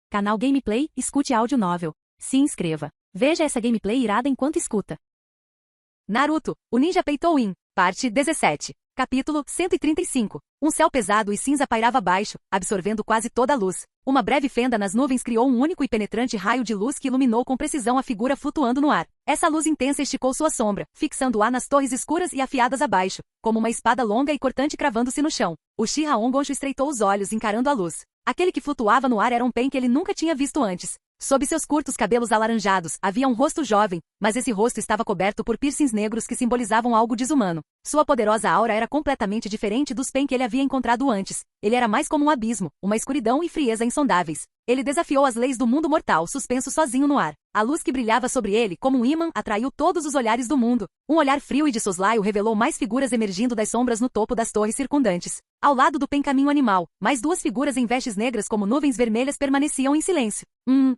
Canal Gameplay, escute áudio novel. Se inscreva. Veja essa gameplay irada enquanto escuta. Naruto, o Ninja Peitou-in, parte 17. Capítulo 135. Um céu pesado e cinza pairava abaixo, absorvendo quase toda a luz. Uma breve fenda nas nuvens criou um único e penetrante raio de luz que iluminou com precisão a figura flutuando no ar. Essa luz intensa esticou sua sombra, fixando-a nas torres escuras e afiadas abaixo, como uma espada longa e cortante cravando-se no chão. O Uchiha Ongonsho estreitou os olhos encarando a luz. Aquele que flutuava no ar era um Pain que ele nunca tinha visto antes. Sob seus curtos cabelos alaranjados, havia um rosto jovem, mas esse rosto estava coberto por piercings negros que simbolizavam algo desumano. Sua poderosa aura era completamente diferente dos Pain que ele havia encontrado antes. Ele era mais como um abismo, uma escuridão e frieza insondáveis. Ele desafiou as leis do mundo mortal, suspenso sozinho no ar. A luz que brilhava sobre ele, como um ímã, atraiu todos os olhares do mundo. Um olhar frio e de soslaio revelou mais figuras emergindo das sombras no topo das torres circundantes. Ao lado do Pain caminho animal, mais duas figuras em vestes negras como nuvens vermelhas permaneciam em silêncio.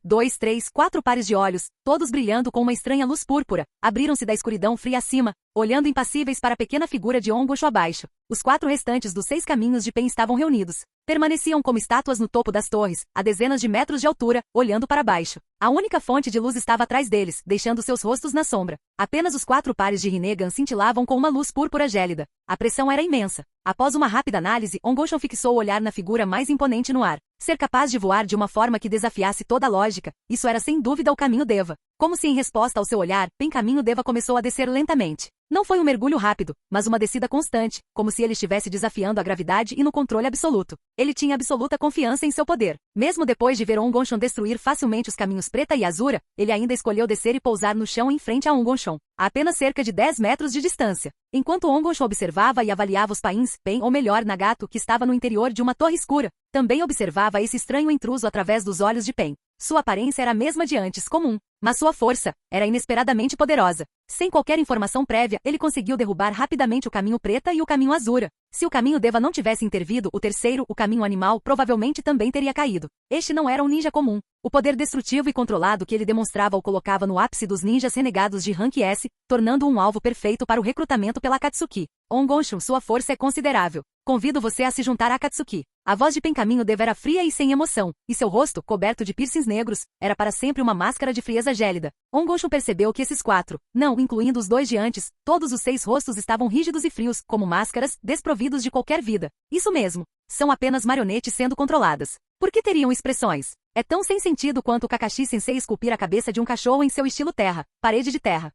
2, 3, 4 pares de olhos, todos brilhando com uma estranha luz púrpura, abriram-se da escuridão fria acima, olhando impassíveis para a pequena figura de Ongonsho abaixo. Os 4 restantes dos 6 caminhos de Pain estavam reunidos. Permaneciam como estátuas no topo das torres, a dezenas de metros de altura, olhando para baixo. A única fonte de luz estava atrás deles, deixando seus rostos na sombra. Apenas os 4 pares de Rinnegan cintilavam com uma luz púrpura gélida. A pressão era imensa. Após uma rápida análise, Ongonsho fixou o olhar na figura mais imponente no ar. Ser capaz de voar de uma forma que desafiasse toda a lógica, isso era sem dúvida o caminho Deva. Como se em resposta ao seu olhar, Pain caminho Deva começou a descer lentamente. Não foi um mergulho rápido, mas uma descida constante, como se ele estivesse desafiando a gravidade e no controle absoluto. Ele tinha absoluta confiança em seu poder. Mesmo depois de ver Ongonsho destruir facilmente os caminhos Preta e Azura, ele ainda escolheu descer e pousar no chão em frente a Ongonsho, a apenas cerca de 10 metros de distância. Enquanto Ongonsho observava e avaliava os Pains, Pain, ou melhor, Nagato, que estava no interior de uma torre escura, também observava esse estranho intruso através dos olhos de Pain. Sua aparência era a mesma de antes, comum, mas sua força era inesperadamente poderosa. Sem qualquer informação prévia, ele conseguiu derrubar rapidamente o caminho Preta e o caminho Azura. Se o caminho Deva não tivesse intervido, o terceiro, o caminho animal, provavelmente também teria caído. Este não era um ninja comum. O poder destrutivo e controlado que ele demonstrava o colocava no ápice dos ninjas renegados de Rank S, tornando-o um alvo perfeito para o recrutamento pela Akatsuki. Ongonsho, sua força é considerável. Convido você a se juntar à Akatsuki. A voz de Pain caminho Deva era fria e sem emoção, e seu rosto, coberto de piercings negros, era para sempre uma máscara de frieza gélida. Ongonsho percebeu que esses 4, não incluindo os 2 de antes, todos os 6 rostos estavam rígidos e frios, como máscaras, desprovidos de qualquer vida. Isso mesmo. São apenas marionetes sendo controladas. Por que teriam expressões? É tão sem sentido quanto o Kakashi-sensei esculpir a cabeça de um cachorro em seu estilo terra, parede de terra.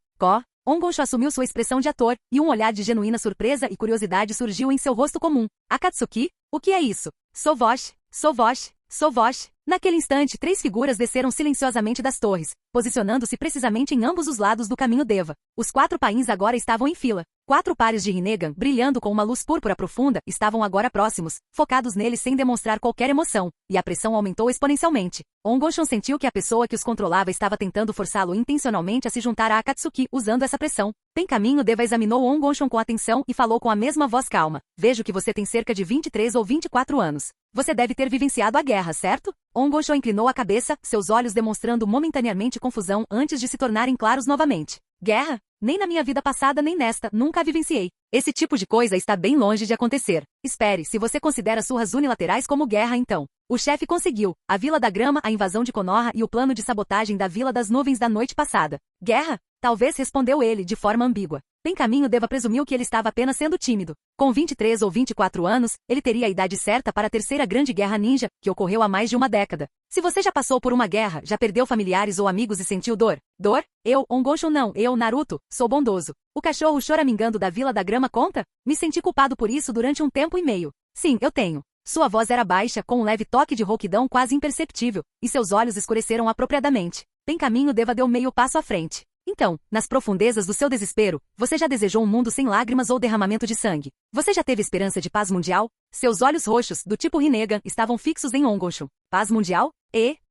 Ongonsho assumiu sua expressão de ator, e um olhar de genuína surpresa e curiosidade surgiu em seu rosto comum. Akatsuki? O que é isso? Sou Vosh, sou Vosh, sou Vosh. Naquele instante, 3 figuras desceram silenciosamente das torres, posicionando-se precisamente em ambos os lados do caminho Deva. Os 4 Pains agora estavam em fila. 4 pares de Rinnegan, brilhando com uma luz púrpura profunda, estavam agora próximos, focados neles sem demonstrar qualquer emoção, e a pressão aumentou exponencialmente. Ongonsho sentiu que a pessoa que os controlava estava tentando forçá-lo intencionalmente a se juntar a Akatsuki, usando essa pressão. Pain caminho Deva examinou Ongonsho com atenção e falou com a mesma voz calma. Vejo que você tem cerca de 23 ou 24 anos. Você deve ter vivenciado a guerra, certo? Ongonsho inclinou a cabeça, seus olhos demonstrando momentaneamente confusão antes de se tornarem claros novamente. Guerra? Nem na minha vida passada nem nesta, nunca a vivenciei. Esse tipo de coisa está bem longe de acontecer. Espere, se você considera surras unilaterais como guerra então. O chefe conseguiu, a Vila da Grama, a invasão de Konoha e o plano de sabotagem da Vila das Nuvens da noite passada. Guerra? Talvez, respondeu ele, de forma ambígua. Pain caminho Deva presumiu que ele estava apenas sendo tímido. Com 23 ou 24 anos, ele teria a idade certa para a terceira grande guerra ninja, que ocorreu há mais de uma década. Se você já passou por uma guerra, já perdeu familiares ou amigos e sentiu dor? Dor? Eu, Ongonsho não, eu, Naruto, sou bondoso. O cachorro choramingando da Vila da Grama conta? Me senti culpado por isso durante um tempo e meio. Sim, eu tenho. Sua voz era baixa, com um leve toque de rouquidão quase imperceptível, e seus olhos escureceram apropriadamente. Pain caminho Deva deu meio passo à frente. Então, nas profundezas do seu desespero, você já desejou um mundo sem lágrimas ou derramamento de sangue? Você já teve esperança de paz mundial? Seus olhos roxos, do tipo Rinnegan, estavam fixos em Ongonsho. Paz mundial?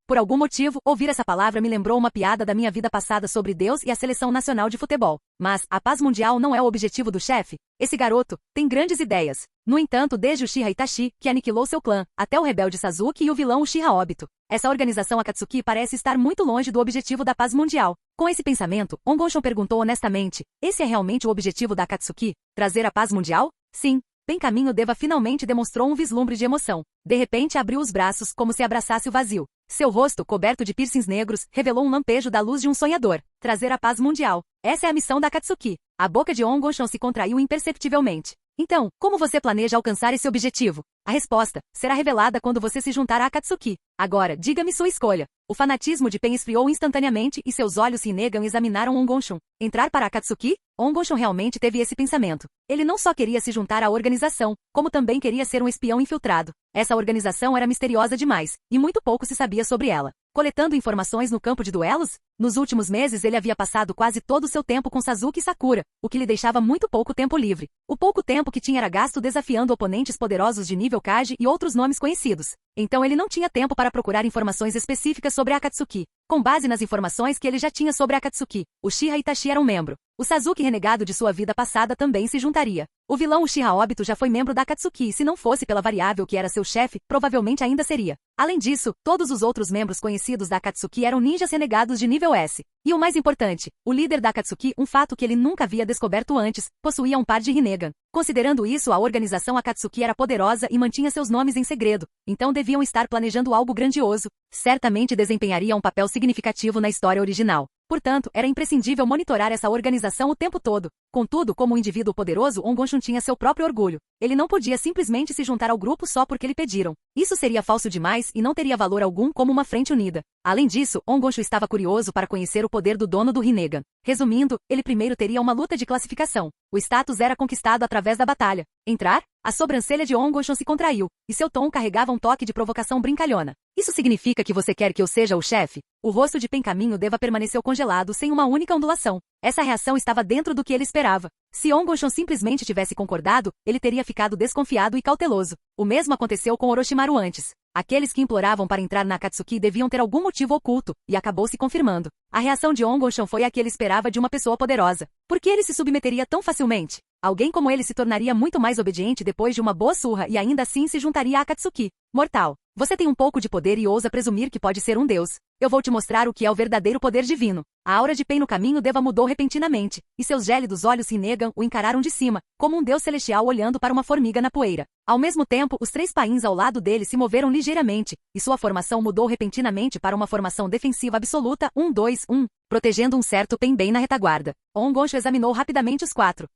Por algum motivo, ouvir essa palavra me lembrou uma piada da minha vida passada sobre Deus e a seleção nacional de futebol. Mas, a paz mundial não é o objetivo do chefe? Esse garoto tem grandes ideias. No entanto, desde o Uchiha Itachi, que aniquilou seu clã, até o rebelde Sasuke e o vilão Uchiha Obito, essa organização Akatsuki parece estar muito longe do objetivo da paz mundial. Com esse pensamento, Ongonsho perguntou honestamente, esse é realmente o objetivo da Akatsuki? Trazer a paz mundial? Sim. Pain caminho Deva finalmente demonstrou um vislumbre de emoção. De repente abriu os braços como se abraçasse o vazio. Seu rosto, coberto de piercings negros, revelou um lampejo da luz de um sonhador. Trazer a paz mundial. Essa é a missão da Akatsuki. A boca de Ongosho se contraiu imperceptivelmente. Então, como você planeja alcançar esse objetivo? A resposta será revelada quando você se juntar à Akatsuki. Agora, diga-me sua escolha. O fanatismo de Pen esfriou instantaneamente e seus olhos Rinnegan examinaram Ongosho. Entrar para a Akatsuki? Ongosho realmente teve esse pensamento. Ele não só queria se juntar à organização, como também queria ser um espião infiltrado. Essa organização era misteriosa demais, e muito pouco se sabia sobre ela. Coletando informações no campo de duelos? Nos últimos meses ele havia passado quase todo o seu tempo com Sasuke e Sakura, o que lhe deixava muito pouco tempo livre. O pouco tempo que tinha era gasto desafiando oponentes poderosos de nível Kage e outros nomes conhecidos. Então ele não tinha tempo para procurar informações específicas sobre a Akatsuki. Com base nas informações que ele já tinha sobre a Akatsuki, Uchiha Itachi era um membro. O Sasuke renegado de sua vida passada também se juntaria. O vilão Uchiha Obito já foi membro da Akatsuki e se não fosse pela variável que era seu chefe, provavelmente ainda seria. Além disso, todos os outros membros conhecidos da Akatsuki eram ninjas renegados de nível S. E o mais importante, o líder da Akatsuki, um fato que ele nunca havia descoberto antes, possuía um par de Rinnegan. Considerando isso, a organização Akatsuki era poderosa e mantinha seus nomes em segredo, então deviam estar planejando algo grandioso. Certamente desempenharia um papel significativo na história original. Portanto, era imprescindível monitorar essa organização o tempo todo. Contudo, como um indivíduo poderoso, Ongosho tinha seu próprio orgulho. Ele não podia simplesmente se juntar ao grupo só porque lhe pediram. Isso seria falso demais e não teria valor algum como uma frente unida. Além disso, Ongosho estava curioso para conhecer o poder do dono do Rinnegan. Resumindo, ele primeiro teria uma luta de classificação. O status era conquistado através da batalha. Entrar? A sobrancelha de Ongosho se contraiu, e seu tom carregava um toque de provocação brincalhona. Isso significa que você quer que eu seja o chefe? O rosto de Pencaminho Deva permaneceu congelado sem uma única ondulação. Essa reação estava dentro do que ele esperava. Se Ongosho simplesmente tivesse concordado, ele teria ficado desconfiado e cauteloso. O mesmo aconteceu com Orochimaru antes. Aqueles que imploravam para entrar na Akatsuki deviam ter algum motivo oculto, e acabou se confirmando. A reação de Ongosho foi a que ele esperava de uma pessoa poderosa. Por que ele se submeteria tão facilmente? Alguém como ele se tornaria muito mais obediente depois de uma boa surra e ainda assim se juntaria à Akatsuki. Mortal, você tem um pouco de poder e ousa presumir que pode ser um deus. Eu vou te mostrar o que é o verdadeiro poder divino. A aura de Pen no caminho Deva mudou repentinamente, e seus gélidos olhos Rinnegan o encararam de cima, como um deus celestial olhando para uma formiga na poeira. Ao mesmo tempo, os 3 pains ao lado dele se moveram ligeiramente, e sua formação mudou repentinamente para uma formação defensiva absoluta 1-2-1, protegendo um certo Pen bem na retaguarda. Ongosho examinou rapidamente os 4.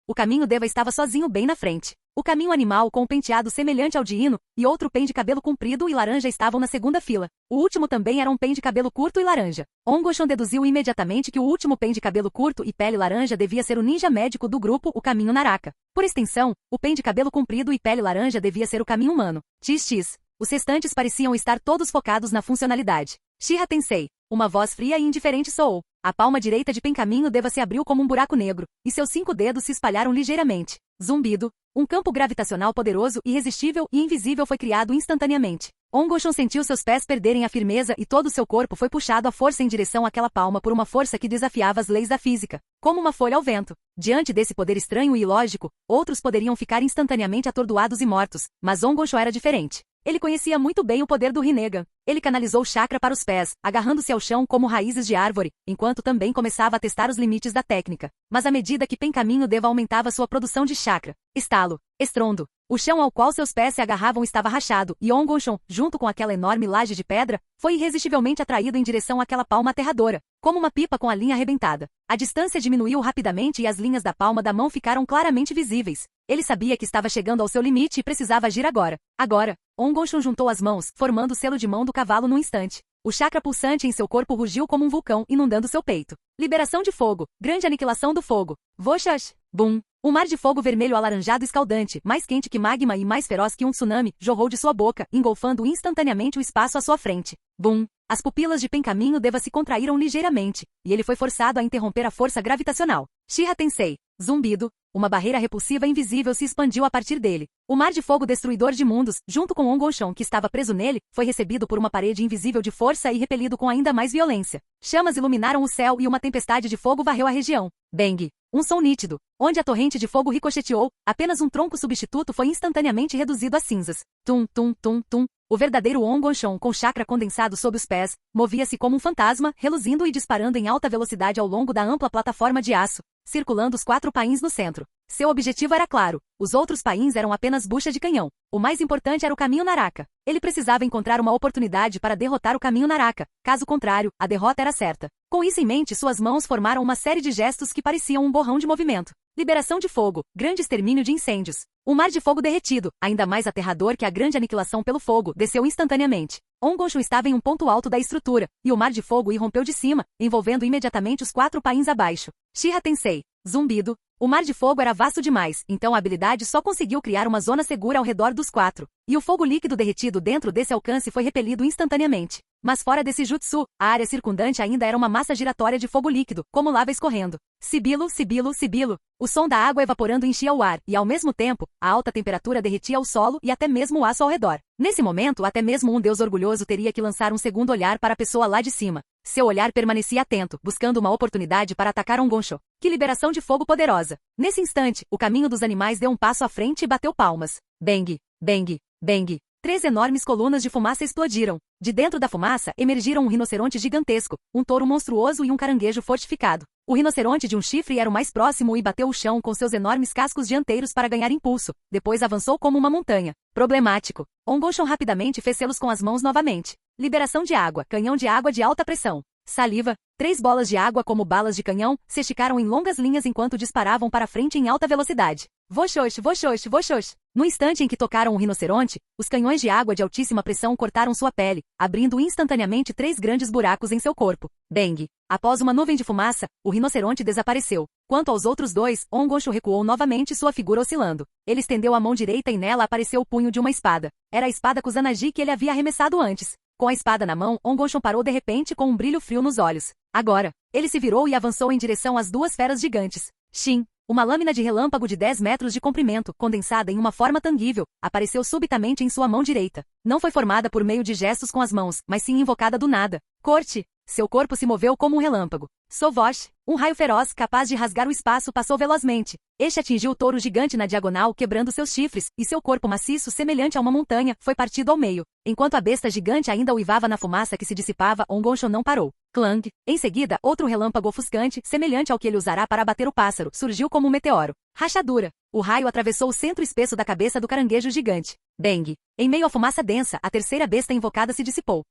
O caminho Deva estava sozinho bem na frente. O caminho animal com um penteado semelhante ao de Ino, e outro Pen de cabelo comprido e laranja estavam na segunda fila. O último também era um Pen de cabelo curto e laranja. Ongosho deduziu imediatamente que o último Pen de cabelo curto e pele laranja devia ser o ninja médico do grupo, o caminho Naraka. Por extensão, o Pen de cabelo comprido e pele laranja devia ser o caminho humano. XX. Os restantes pareciam estar todos focados na funcionalidade. Shiha Tensei. Uma voz fria e indiferente soou. A palma direita de Pencaminho Deva se abriu como um buraco negro, e seus 5 dedos se espalharam ligeiramente. Zumbido. Um campo gravitacional poderoso, irresistível e invisível foi criado instantaneamente. Ongosho sentiu seus pés perderem a firmeza e todo seu corpo foi puxado à força em direção àquela palma por uma força que desafiava as leis da física, como uma folha ao vento. Diante desse poder estranho e ilógico, outros poderiam ficar instantaneamente atordoados e mortos, mas Ongosho era diferente. Ele conhecia muito bem o poder do Rinnegan. Ele canalizou chakra para os pés, agarrando-se ao chão como raízes de árvore, enquanto também começava a testar os limites da técnica. Mas à medida que Pencaminho Deva aumentava sua produção de chakra, estalo, estrondo, o chão ao qual seus pés se agarravam estava rachado, e Ongosho, junto com aquela enorme laje de pedra, foi irresistivelmente atraído em direção àquela palma aterradora, como uma pipa com a linha arrebentada. A distância diminuiu rapidamente e as linhas da palma da mão ficaram claramente visíveis. Ele sabia que estava chegando ao seu limite e precisava agir agora. Agora, Ongosho juntou as mãos, formando o selo de mão do cavalo num instante. O chakra pulsante em seu corpo rugiu como um vulcão, inundando seu peito. Liberação de fogo. Grande aniquilação do fogo. Voxash. Bum. Um mar de fogo vermelho alaranjado escaldante, mais quente que magma e mais feroz que um tsunami, jorrou de sua boca, engolfando instantaneamente o espaço à sua frente. Bum. As pupilas de Pencaminho Deva se contraíram ligeiramente, e ele foi forçado a interromper a força gravitacional. Shiha Tensei. Zumbido. Uma barreira repulsiva invisível se expandiu a partir dele. O mar de fogo destruidor de mundos, junto com Ongosho que estava preso nele, foi recebido por uma parede invisível de força e repelido com ainda mais violência. Chamas iluminaram o céu e uma tempestade de fogo varreu a região. Bang! Um som nítido. Onde a torrente de fogo ricocheteou, apenas um tronco substituto foi instantaneamente reduzido a cinzas. Tum, tum, tum, tum. O verdadeiro Ongosho, com chakra condensado sob os pés, movia-se como um fantasma, reluzindo e disparando em alta velocidade ao longo da ampla plataforma de aço, circulando os 4 pains no centro. Seu objetivo era claro. Os outros pains eram apenas bucha de canhão. O mais importante era o caminho Naraka. Ele precisava encontrar uma oportunidade para derrotar o caminho Naraka. Caso contrário, a derrota era certa. Com isso em mente, suas mãos formaram uma série de gestos que pareciam um borrão de movimento. Liberação de fogo, grande extermínio de incêndios. O mar de fogo derretido, ainda mais aterrador que a grande aniquilação pelo fogo, desceu instantaneamente. Ongonsho estava em um ponto alto da estrutura, e o mar de fogo irrompeu de cima, envolvendo imediatamente os 4 pains abaixo. Shiha Tensei. Zumbido. O mar de fogo era vasto demais, então a habilidade só conseguiu criar uma zona segura ao redor dos 4. E o fogo líquido derretido dentro desse alcance foi repelido instantaneamente. Mas fora desse jutsu, a área circundante ainda era uma massa giratória de fogo líquido, como lava escorrendo. Sibilo, sibilo, sibilo. O som da água evaporando enchia o ar, e ao mesmo tempo, a alta temperatura derretia o solo e até mesmo o aço ao redor. Nesse momento, até mesmo um deus orgulhoso teria que lançar um segundo olhar para a pessoa lá de cima. Seu olhar permanecia atento, buscando uma oportunidade para atacar Ongonsho. Que liberação de fogo poderosa! Nesse instante, o caminho dos animais deu um passo à frente e bateu palmas. Bang, bang, bang. 3 enormes colunas de fumaça explodiram. De dentro da fumaça, emergiram um rinoceronte gigantesco, um touro monstruoso e um caranguejo fortificado. O rinoceronte de um chifre era o mais próximo e bateu o chão com seus enormes cascos dianteiros para ganhar impulso. Depois avançou como uma montanha. Problemático. Ongonsho rapidamente fez selos com as mãos novamente. Liberação de água, canhão de água de alta pressão. Saliva. 3 bolas de água como balas de canhão se esticaram em longas linhas enquanto disparavam para frente em alta velocidade. Voxox, voxox, voxox. No instante em que tocaram o rinoceronte, os canhões de água de altíssima pressão cortaram sua pele, abrindo instantaneamente 3 grandes buracos em seu corpo. Bang! Após uma nuvem de fumaça, o rinoceronte desapareceu. Quanto aos outros 2, Ongonsho recuou novamente, sua figura oscilando. Ele estendeu a mão direita e nela apareceu o punho de uma espada. Era a espada Kusanagi que ele havia arremessado antes. Com a espada na mão, Ongonsho parou de repente com um brilho frio nos olhos. Agora, ele se virou e avançou em direção às 2 feras gigantes. Shin! Uma lâmina de relâmpago de 10 metros de comprimento, condensada em uma forma tangível, apareceu subitamente em sua mão direita. Não foi formada por meio de gestos com as mãos, mas sim invocada do nada. Corte! Seu corpo se moveu como um relâmpago. Sovosh! Um raio feroz, capaz de rasgar o espaço, passou velozmente. Este atingiu o touro gigante na diagonal, quebrando seus chifres, e seu corpo maciço, semelhante a uma montanha, foi partido ao meio. Enquanto a besta gigante ainda uivava na fumaça que se dissipava, Ongonsho não parou. Clang! Em seguida, outro relâmpago ofuscante, semelhante ao que ele usará para abater o pássaro, surgiu como um meteoro. Rachadura! O raio atravessou o centro espesso da cabeça do caranguejo gigante. Bang! Em meio à fumaça densa, a terceira besta invocada se dissipou.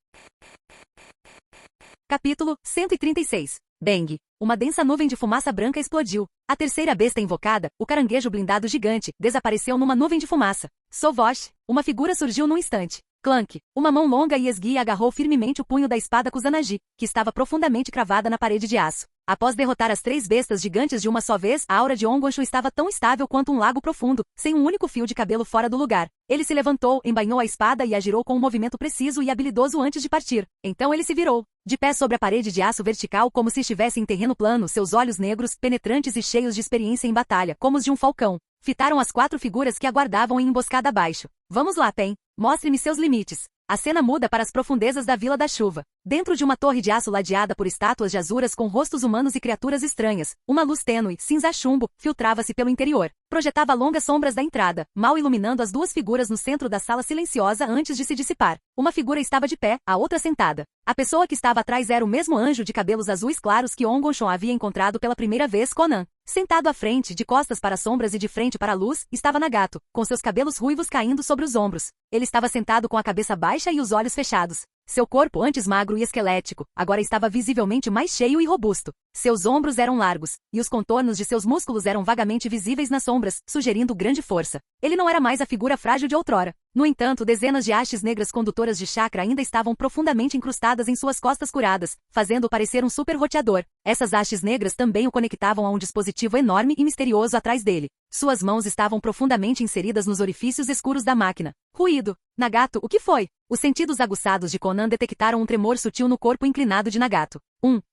Capítulo 136. Bang! Uma densa nuvem de fumaça branca explodiu. A terceira besta invocada, o caranguejo blindado gigante, desapareceu numa nuvem de fumaça. Sovosh! Uma figura surgiu num instante. Clank! Uma mão longa e esguia agarrou firmemente o punho da espada Kusanagi, que estava profundamente cravada na parede de aço. Após derrotar as 3 bestas gigantes de uma só vez, a aura de Ongonsho estava tão estável quanto um lago profundo, sem um único fio de cabelo fora do lugar. Ele se levantou, embainhou a espada e a girou com um movimento preciso e habilidoso antes de partir. Então ele se virou. De pé sobre a parede de aço vertical como se estivesse em terreno plano, seus olhos negros, penetrantes e cheios de experiência em batalha, como os de um falcão, fitaram as 4 figuras que aguardavam em emboscada abaixo. Vamos lá, Pen. Mostre-me seus limites. A cena muda para as profundezas da Vila da Chuva. Dentro de uma torre de aço ladeada por estátuas de azuras com rostos humanos e criaturas estranhas, uma luz tênue, cinza-chumbo, filtrava-se pelo interior. Projetava longas sombras da entrada, mal iluminando as 2 figuras no centro da sala silenciosa antes de se dissipar. Uma figura estava de pé, a outra sentada. A pessoa que estava atrás era o mesmo anjo de cabelos azuis claros que Ongonsho havia encontrado pela primeira vez, Conan. Sentado à frente, de costas para as sombras e de frente para a luz, estava Nagato, com seus cabelos ruivos caindo sobre os ombros. Ele estava sentado com a cabeça baixa e os olhos fechados. Seu corpo, antes magro e esquelético, agora estava visivelmente mais cheio e robusto. Seus ombros eram largos, e os contornos de seus músculos eram vagamente visíveis nas sombras, sugerindo grande força. Ele não era mais a figura frágil de outrora. No entanto, dezenas de hastes negras condutoras de chakra ainda estavam profundamente incrustadas em suas costas curadas, fazendo-o parecer um super roteador. Essas hastes negras também o conectavam a um dispositivo enorme e misterioso atrás dele. Suas mãos estavam profundamente inseridas nos orifícios escuros da máquina. Ruído. Nagato, o que foi? Os sentidos aguçados de Conan detectaram um tremor sutil no corpo inclinado de Nagato.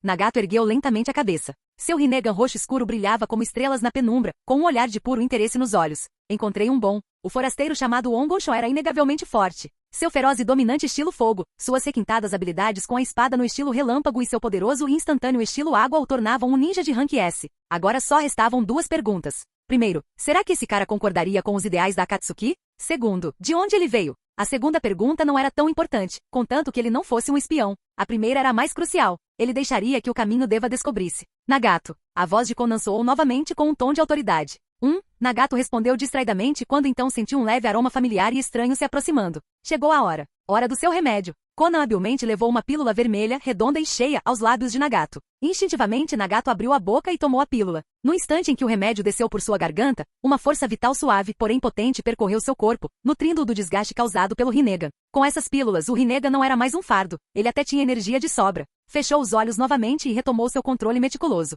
Nagato ergueu lentamente a cabeça. Seu Rinnegan roxo escuro brilhava como estrelas na penumbra, com um olhar de puro interesse nos olhos. Encontrei um bom. O forasteiro chamado Ongonsho era inegavelmente forte. Seu feroz e dominante estilo fogo, suas requintadas habilidades com a espada no estilo relâmpago e seu poderoso e instantâneo estilo água o tornavam um ninja de rank S. Agora só restavam 2 perguntas. Primeiro, será que esse cara concordaria com os ideais da Akatsuki? Segundo, de onde ele veio? A segunda pergunta não era tão importante, contanto que ele não fosse um espião. A primeira era a mais crucial. Ele deixaria que o caminho Deva descobrisse. Nagato. A voz de Conan soou novamente com um tom de autoridade. Nagato respondeu distraidamente quando então sentiu um leve aroma familiar e estranho se aproximando. Chegou a hora. Hora do seu remédio. Konan habilmente levou uma pílula vermelha, redonda e cheia, aos lábios de Nagato. Instintivamente Nagato abriu a boca e tomou a pílula. No instante em que o remédio desceu por sua garganta, uma força vital suave, porém potente, percorreu seu corpo, nutrindo-o do desgaste causado pelo Rinnegan. Com essas pílulas, o Rinnegan não era mais um fardo. Ele até tinha energia de sobra. Fechou os olhos novamente e retomou seu controle meticuloso.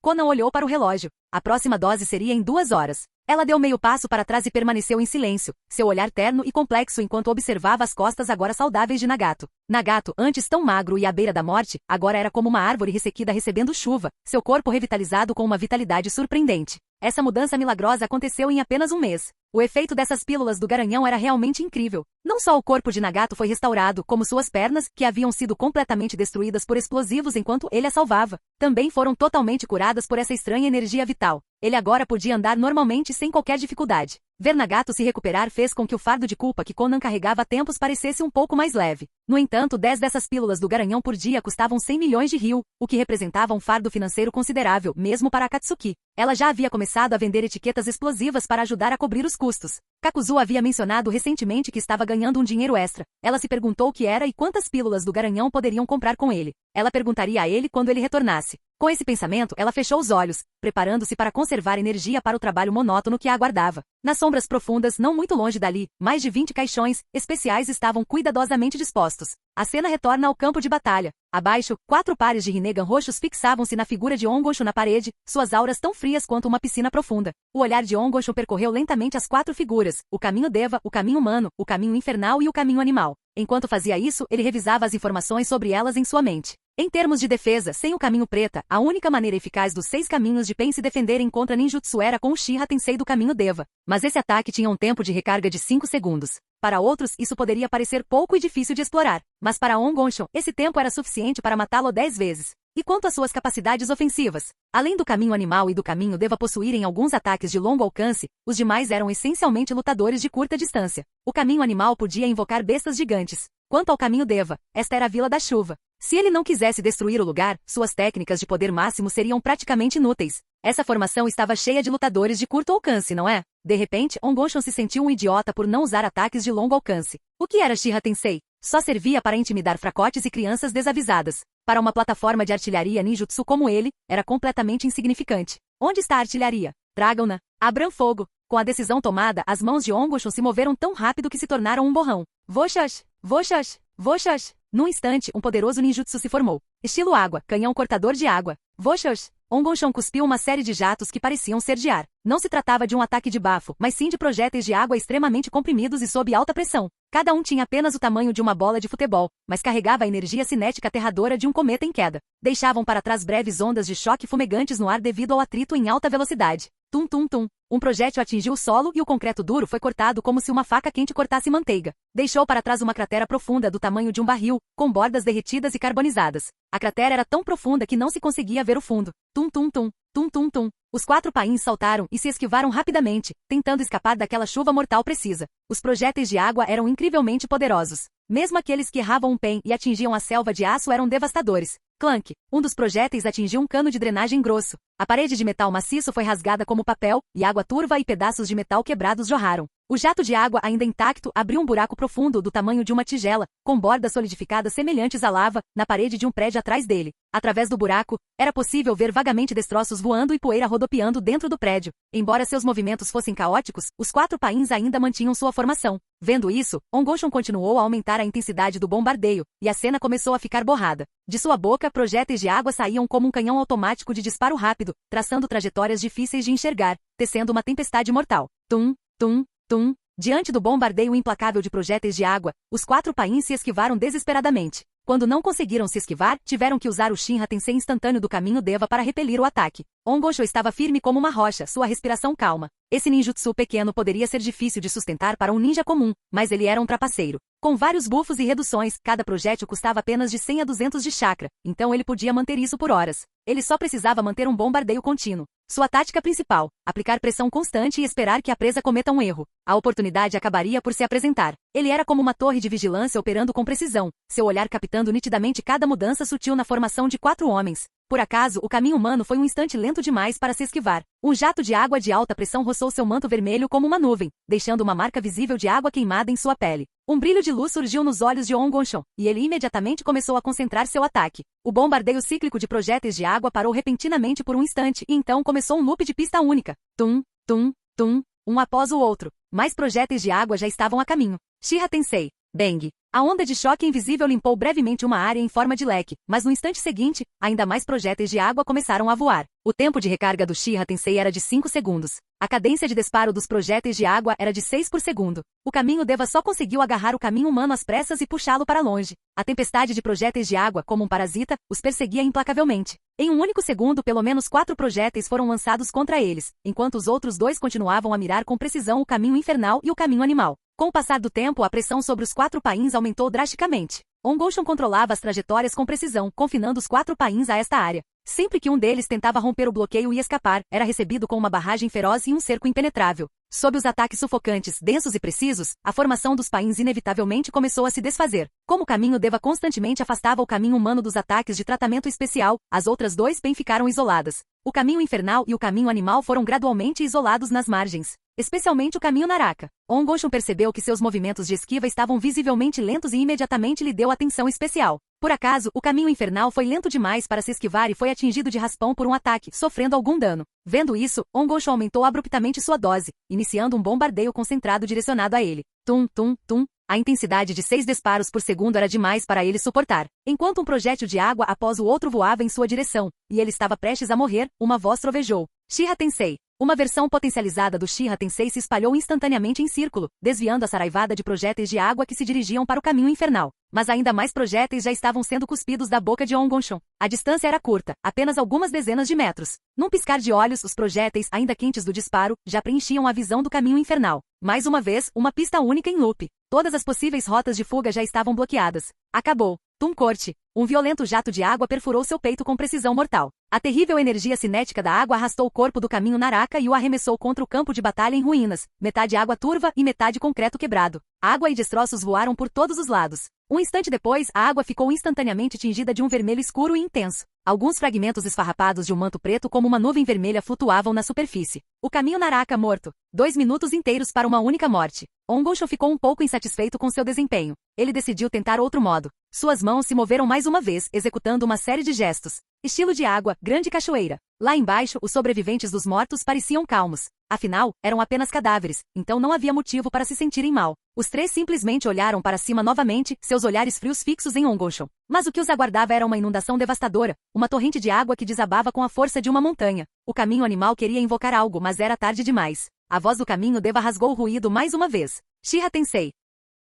Konan olhou para o relógio. A próxima dose seria em 2 horas. Ela deu meio passo para trás e permaneceu em silêncio, seu olhar terno e complexo enquanto observava as costas agora saudáveis de Nagato. Nagato, antes tão magro e à beira da morte, agora era como uma árvore ressequida recebendo chuva, seu corpo revitalizado com uma vitalidade surpreendente. Essa mudança milagrosa aconteceu em apenas um mês. O efeito dessas pílulas do garanhão era realmente incrível. Não só o corpo de Nagato foi restaurado, como suas pernas, que haviam sido completamente destruídas por explosivos enquanto ele a salvava, também foram totalmente curadas por essa estranha energia vital. Ele agora podia andar normalmente sem qualquer dificuldade. Ver Nagato se recuperar fez com que o fardo de culpa que Konan carregava há tempos parecesse um pouco mais leve. No entanto, 10 dessas pílulas do garanhão por dia custavam 100 milhões de ryu, o que representava um fardo financeiro considerável, mesmo para Akatsuki. Ela já havia começado a vender etiquetas explosivas para ajudar a cobrir os custos. Kakuzu havia mencionado recentemente que estava ganhando um dinheiro extra. Ela se perguntou o que era e quantas pílulas do garanhão poderiam comprar com ele. Ela perguntaria a ele quando ele retornasse. Com esse pensamento, ela fechou os olhos, preparando-se para conservar energia para o trabalho monótono que a aguardava. Nas sombras profundas, não muito longe dali, mais de 20 caixões especiais estavam cuidadosamente dispostos. A cena retorna ao campo de batalha. Abaixo, 4 pares de Rinnegan roxos fixavam-se na figura de Ongonsho na parede, suas auras tão frias quanto uma piscina profunda. O olhar de Ongonsho percorreu lentamente as 4 figuras, o caminho Deva, o caminho humano, o caminho infernal e o caminho animal. Enquanto fazia isso, ele revisava as informações sobre elas em sua mente. Em termos de defesa, sem o caminho preta, a única maneira eficaz dos 6 caminhos de Pen se defenderem contra ninjutsu era com o Uchiha Tensei do caminho Deva. Mas esse ataque tinha um tempo de recarga de 5 segundos. Para outros, isso poderia parecer pouco e difícil de explorar. Mas para Ongonsho, esse tempo era suficiente para matá-lo 10 vezes. E quanto às suas capacidades ofensivas? Além do caminho animal e do caminho Deva possuírem alguns ataques de longo alcance, os demais eram essencialmente lutadores de curta distância. O caminho animal podia invocar bestas gigantes. Quanto ao caminho Deva, esta era a Vila da Chuva. Se ele não quisesse destruir o lugar, suas técnicas de poder máximo seriam praticamente inúteis. Essa formação estava cheia de lutadores de curto alcance, não é? De repente, Ongonsho se sentiu um idiota por não usar ataques de longo alcance. O que era Uchiha Tensei? Só servia para intimidar fracotes e crianças desavisadas. Para uma plataforma de artilharia ninjutsu como ele, era completamente insignificante. Onde está a artilharia? Tragam-na. Abram fogo. Com a decisão tomada, as mãos de Ongonsho se moveram tão rápido que se tornaram um borrão. Voshas! Voshas! Voshas! Num instante, um poderoso ninjutsu se formou. Estilo água, canhão cortador de água. Voshas! Ongonsho cuspiu uma série de jatos que pareciam ser de ar. Não se tratava de um ataque de bafo, mas sim de projéteis de água extremamente comprimidos e sob alta pressão. Cada um tinha apenas o tamanho de uma bola de futebol, mas carregava a energia cinética aterradora de um cometa em queda. Deixavam para trás breves ondas de choque fumegantes no ar devido ao atrito em alta velocidade. Tum tum tum. Um projétil atingiu o solo e o concreto duro foi cortado como se uma faca quente cortasse manteiga. Deixou para trás uma cratera profunda do tamanho de um barril, com bordas derretidas e carbonizadas. A cratera era tão profunda que não se conseguia ver o fundo. Tum tum tum. Tum tum tum. Os 4 pains saltaram e se esquivaram rapidamente, tentando escapar daquela chuva mortal precisa. Os projéteis de água eram incrivelmente poderosos. Mesmo aqueles que erravam um pen e atingiam a selva de aço eram devastadores. Clank! Um dos projéteis atingiu um cano de drenagem grosso. A parede de metal maciço foi rasgada como papel, e água turva e pedaços de metal quebrados jorraram. O jato de água, ainda intacto, abriu um buraco profundo do tamanho de uma tigela, com bordas solidificadas semelhantes à lava, na parede de um prédio atrás dele. Através do buraco, era possível ver vagamente destroços voando e poeira rodopiando dentro do prédio. Embora seus movimentos fossem caóticos, os 4 pains ainda mantinham sua formação. Vendo isso, Ongonsho continuou a aumentar a intensidade do bombardeio, e a cena começou a ficar borrada. De sua boca, projéteis de água saíam como um canhão automático de disparo rápido, traçando trajetórias difíceis de enxergar, tecendo uma tempestade mortal. Tum, tum, tum. Diante do bombardeio implacável de projéteis de água, os 4 pains se esquivaram desesperadamente. Quando não conseguiram se esquivar, tiveram que usar o Uchiha Tensei instantâneo do caminho Deva para repelir o ataque. Ongonsho estava firme como uma rocha, sua respiração calma. Esse ninjutsu pequeno poderia ser difícil de sustentar para um ninja comum, mas ele era um trapaceiro. Com vários bufos e reduções, cada projétil custava apenas de 100 a 200 de chakra, então ele podia manter isso por horas. Ele só precisava manter um bombardeio contínuo. Sua tática principal: aplicar pressão constante e esperar que a presa cometa um erro. A oportunidade acabaria por se apresentar. Ele era como uma torre de vigilância operando com precisão, seu olhar captando nitidamente cada mudança sutil na formação de 4 homens. Por acaso, o caminho humano foi um instante lento demais para se esquivar. Um jato de água de alta pressão roçou seu manto vermelho como uma nuvem, deixando uma marca visível de água queimada em sua pele. Um brilho de luz surgiu nos olhos de On Gongshon, e ele imediatamente começou a concentrar seu ataque. O bombardeio cíclico de projéteis de água parou repentinamente por um instante e então começou um loop de pista única. Tum, tum, tum, um após o outro. Mais projéteis de água já estavam a caminho. Shiha Tensei. Bang. A onda de choque invisível limpou brevemente uma área em forma de leque, mas no instante seguinte, ainda mais projéteis de água começaram a voar. O tempo de recarga do Shiha Tensei era de 5 segundos. A cadência de disparo dos projéteis de água era de 6 por segundo. O caminho Deva só conseguiu agarrar o caminho humano às pressas e puxá-lo para longe. A tempestade de projéteis de água, como um parasita, os perseguia implacavelmente. Em um único segundo, pelo menos 4 projéteis foram lançados contra eles, enquanto os outros 2 continuavam a mirar com precisão o caminho infernal e o caminho animal. Com o passar do tempo, a pressão sobre os 4 pains aumentou drasticamente. On Gongshon controlava as trajetórias com precisão, confinando os 4 pains a esta área. Sempre que um deles tentava romper o bloqueio e escapar, era recebido com uma barragem feroz e um cerco impenetrável. Sob os ataques sufocantes, densos e precisos, a formação dos pains inevitavelmente começou a se desfazer. Como o caminho Deva constantemente afastava o caminho humano dos ataques de tratamento especial, as outras 2 pain ficaram isoladas. O caminho infernal e o caminho animal foram gradualmente isolados nas margens. Especialmente o caminho Naraka. On Gongshon percebeu que seus movimentos de esquiva estavam visivelmente lentos e imediatamente lhe deu atenção especial. Por acaso, o caminho infernal foi lento demais para se esquivar e foi atingido de raspão por um ataque, sofrendo algum dano. Vendo isso, On Gongshon aumentou abruptamente sua dose, iniciando um bombardeio concentrado direcionado a ele. Tum, tum, tum. A intensidade de 6 disparos por segundo era demais para ele suportar. Enquanto um projétil de água após o outro voava em sua direção, e ele estava prestes a morrer, uma voz trovejou. Shiha Tensei. Uma versão potencializada do Shiha Tensei se espalhou instantaneamente em círculo, desviando a saraivada de projéteis de água que se dirigiam para o caminho infernal. Mas ainda mais projéteis já estavam sendo cuspidos da boca de On Gongshon. A distância era curta, apenas algumas dezenas de metros. Num piscar de olhos, os projéteis, ainda quentes do disparo, já preenchiam a visão do caminho infernal. Mais uma vez, uma pista única em loop. Todas as possíveis rotas de fuga já estavam bloqueadas. Acabou. Tum corte. Um violento jato de água perfurou seu peito com precisão mortal. A terrível energia cinética da água arrastou o corpo do caminho Naraka e o arremessou contra o campo de batalha em ruínas, metade água turva e metade concreto quebrado. Água e destroços voaram por todos os lados. Um instante depois, a água ficou instantaneamente tingida de um vermelho escuro e intenso. Alguns fragmentos esfarrapados de um manto preto como uma nuvem vermelha flutuavam na superfície. O caminho Naraka morto. 2 minutos inteiros para uma única morte. On Gongshon ficou um pouco insatisfeito com seu desempenho. Ele decidiu tentar outro modo. Suas mãos se moveram mais uma vez, executando uma série de gestos. Estilo de água, grande cachoeira. Lá embaixo, os sobreviventes dos mortos pareciam calmos. Afinal, eram apenas cadáveres, então não havia motivo para se sentirem mal. Os 3 simplesmente olharam para cima novamente, seus olhares frios fixos em On Gongshon. Mas o que os aguardava era uma inundação devastadora, uma torrente de água que desabava com a força de uma montanha. O caminho animal queria invocar algo, mas era tarde demais. A voz do caminho Deva rasgou o ruído mais uma vez. Shiha Tensei.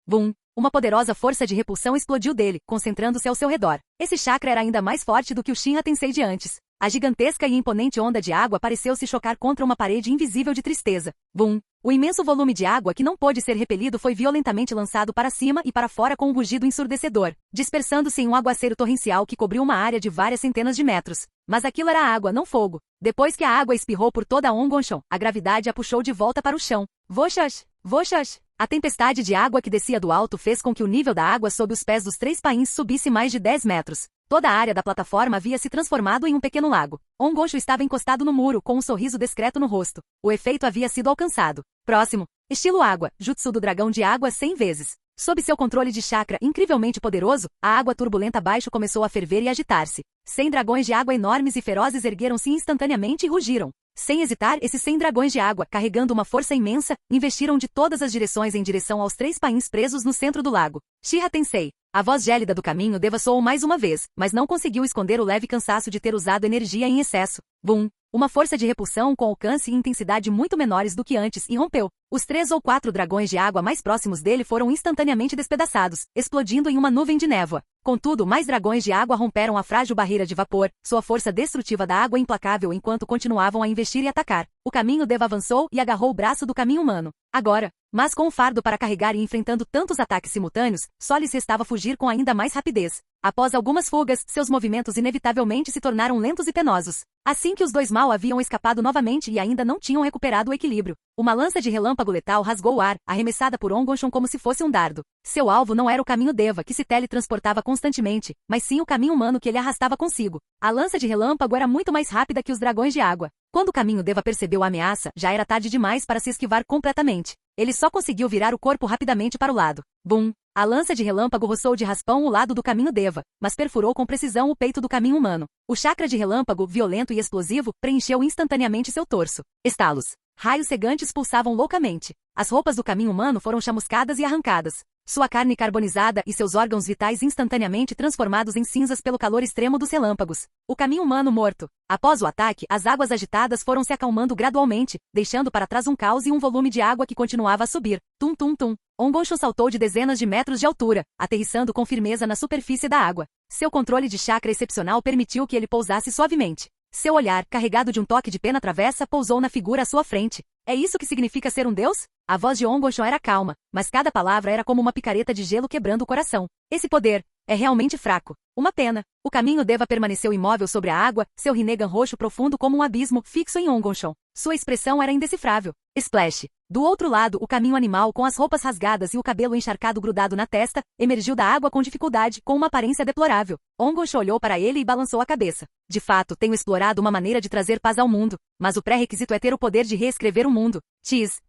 Bum! Uma poderosa força de repulsão explodiu dele, concentrando-se ao seu redor. Esse chakra era ainda mais forte do que o Shiha Tensei de antes. A gigantesca e imponente onda de água pareceu se chocar contra uma parede invisível de tristeza. Bum! O imenso volume de água que não pôde ser repelido foi violentamente lançado para cima e para fora com um rugido ensurdecedor, dispersando-se em um aguaceiro torrencial que cobriu uma área de várias centenas de metros. Mas aquilo era água, não fogo. Depois que a água espirrou por toda On Gongshon, a gravidade a puxou de volta para o chão. Voxax! Voxax! A tempestade de água que descia do alto fez com que o nível da água sob os pés dos 3 pains subisse mais de 10 metros. Toda a área da plataforma havia se transformado em um pequeno lago. On Gongshon estava encostado no muro, com um sorriso discreto no rosto. O efeito havia sido alcançado. Próximo. Estilo água, jutsu do dragão de água 100 vezes. Sob seu controle de chakra incrivelmente poderoso, a água turbulenta abaixo começou a ferver e agitar-se. 100 dragões de água enormes e ferozes ergueram-se instantaneamente e rugiram. Sem hesitar, esses 100 dragões de água, carregando uma força imensa, investiram de todas as direções em direção aos 3 pains presos no centro do lago. Shiha Tensei. A voz gélida do caminho Deva soou mais uma vez, mas não conseguiu esconder o leve cansaço de ter usado energia em excesso. Bum! Uma força de repulsão com alcance e intensidade muito menores do que antes irrompeu. Os 3 ou 4 dragões de água mais próximos dele foram instantaneamente despedaçados, explodindo em uma nuvem de névoa. Contudo, mais dragões de água romperam a frágil barreira de vapor, sua força destrutiva da água implacável enquanto continuavam a investir e atacar. O caminho Deva avançou e agarrou o braço do caminho humano. Agora, mas com um fardo para carregar e enfrentando tantos ataques simultâneos, só lhes restava fugir com ainda mais rapidez. Após algumas fugas, seus movimentos inevitavelmente se tornaram lentos e penosos. Assim que os dois mal haviam escapado novamente e ainda não tinham recuperado o equilíbrio, uma lança de relâmpago letal rasgou o ar, arremessada por Ongonshon como se fosse um dardo. Seu alvo não era o caminho Deva, que se teletransportava constantemente, mas sim o caminho humano que ele arrastava consigo. A lança de relâmpago era muito mais rápida que os dragões de água. Quando o caminho Deva percebeu a ameaça, já era tarde demais para se esquivar completamente. Ele só conseguiu virar o corpo rapidamente para o lado. Bum! A lança de relâmpago roçou de raspão o lado do caminho Deva, mas perfurou com precisão o peito do caminho humano. O chakra de relâmpago, violento e explosivo, preencheu instantaneamente seu torso. Estalos. Raios cegantes pulsavam loucamente. As roupas do caminho humano foram chamuscadas e arrancadas. Sua carne carbonizada e seus órgãos vitais instantaneamente transformados em cinzas pelo calor extremo dos relâmpagos. O caminho humano morto. Após o ataque, as águas agitadas foram se acalmando gradualmente, deixando para trás um caos e um volume de água que continuava a subir. Tum tum tum. Ongonshon saltou de dezenas de metros de altura, aterrissando com firmeza na superfície da água. Seu controle de chakra excepcional permitiu que ele pousasse suavemente. Seu olhar, carregado de um toque de pena travessa, pousou na figura à sua frente. É isso que significa ser um deus? A voz de Ongonshon era calma, mas cada palavra era como uma picareta de gelo quebrando o coração. Esse poder é realmente fraco. Uma pena. O caminho Deva permaneceu imóvel sobre a água, seu Rinnegan roxo profundo como um abismo, fixo em Ongonshon. Sua expressão era indecifrável. Splash. Do outro lado, o caminho animal com as roupas rasgadas e o cabelo encharcado grudado na testa, emergiu da água com dificuldade, com uma aparência deplorável. Ongonshon olhou para ele e balançou a cabeça. De fato, tenho explorado uma maneira de trazer paz ao mundo, mas o pré-requisito é ter o poder de reescrever o mundo. Tis.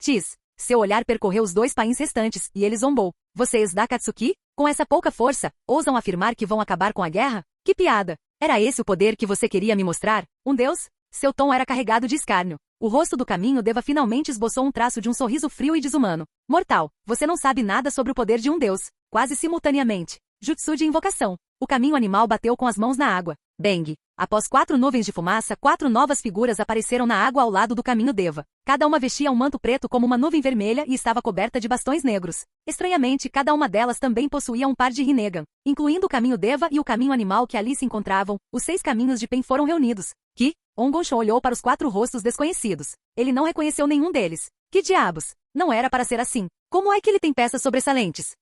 Seu olhar percorreu os 2 pains restantes, e ele zombou. Vocês da Akatsuki? Com essa pouca força, ousam afirmar que vão acabar com a guerra? Que piada! Era esse o poder que você queria me mostrar? Um deus? Seu tom era carregado de escárnio. O rosto do caminho Deva finalmente esboçou um traço de um sorriso frio e desumano. Mortal, você não sabe nada sobre o poder de um deus. Quase simultaneamente. Jutsu de invocação. O caminho animal bateu com as mãos na água. Bang! Após 4 nuvens de fumaça, 4 novas figuras apareceram na água ao lado do caminho Deva. Cada uma vestia um manto preto como uma nuvem vermelha e estava coberta de bastões negros. Estranhamente, cada uma delas também possuía um par de Rinnegan. Incluindo o caminho Deva e o caminho animal que ali se encontravam, os 6 caminhos de Pen foram reunidos. Que? Ongonshon olhou para os 4 rostos desconhecidos. Ele não reconheceu nenhum deles. Que diabos? Não era para ser assim. Como é que ele tem peças sobressalentes?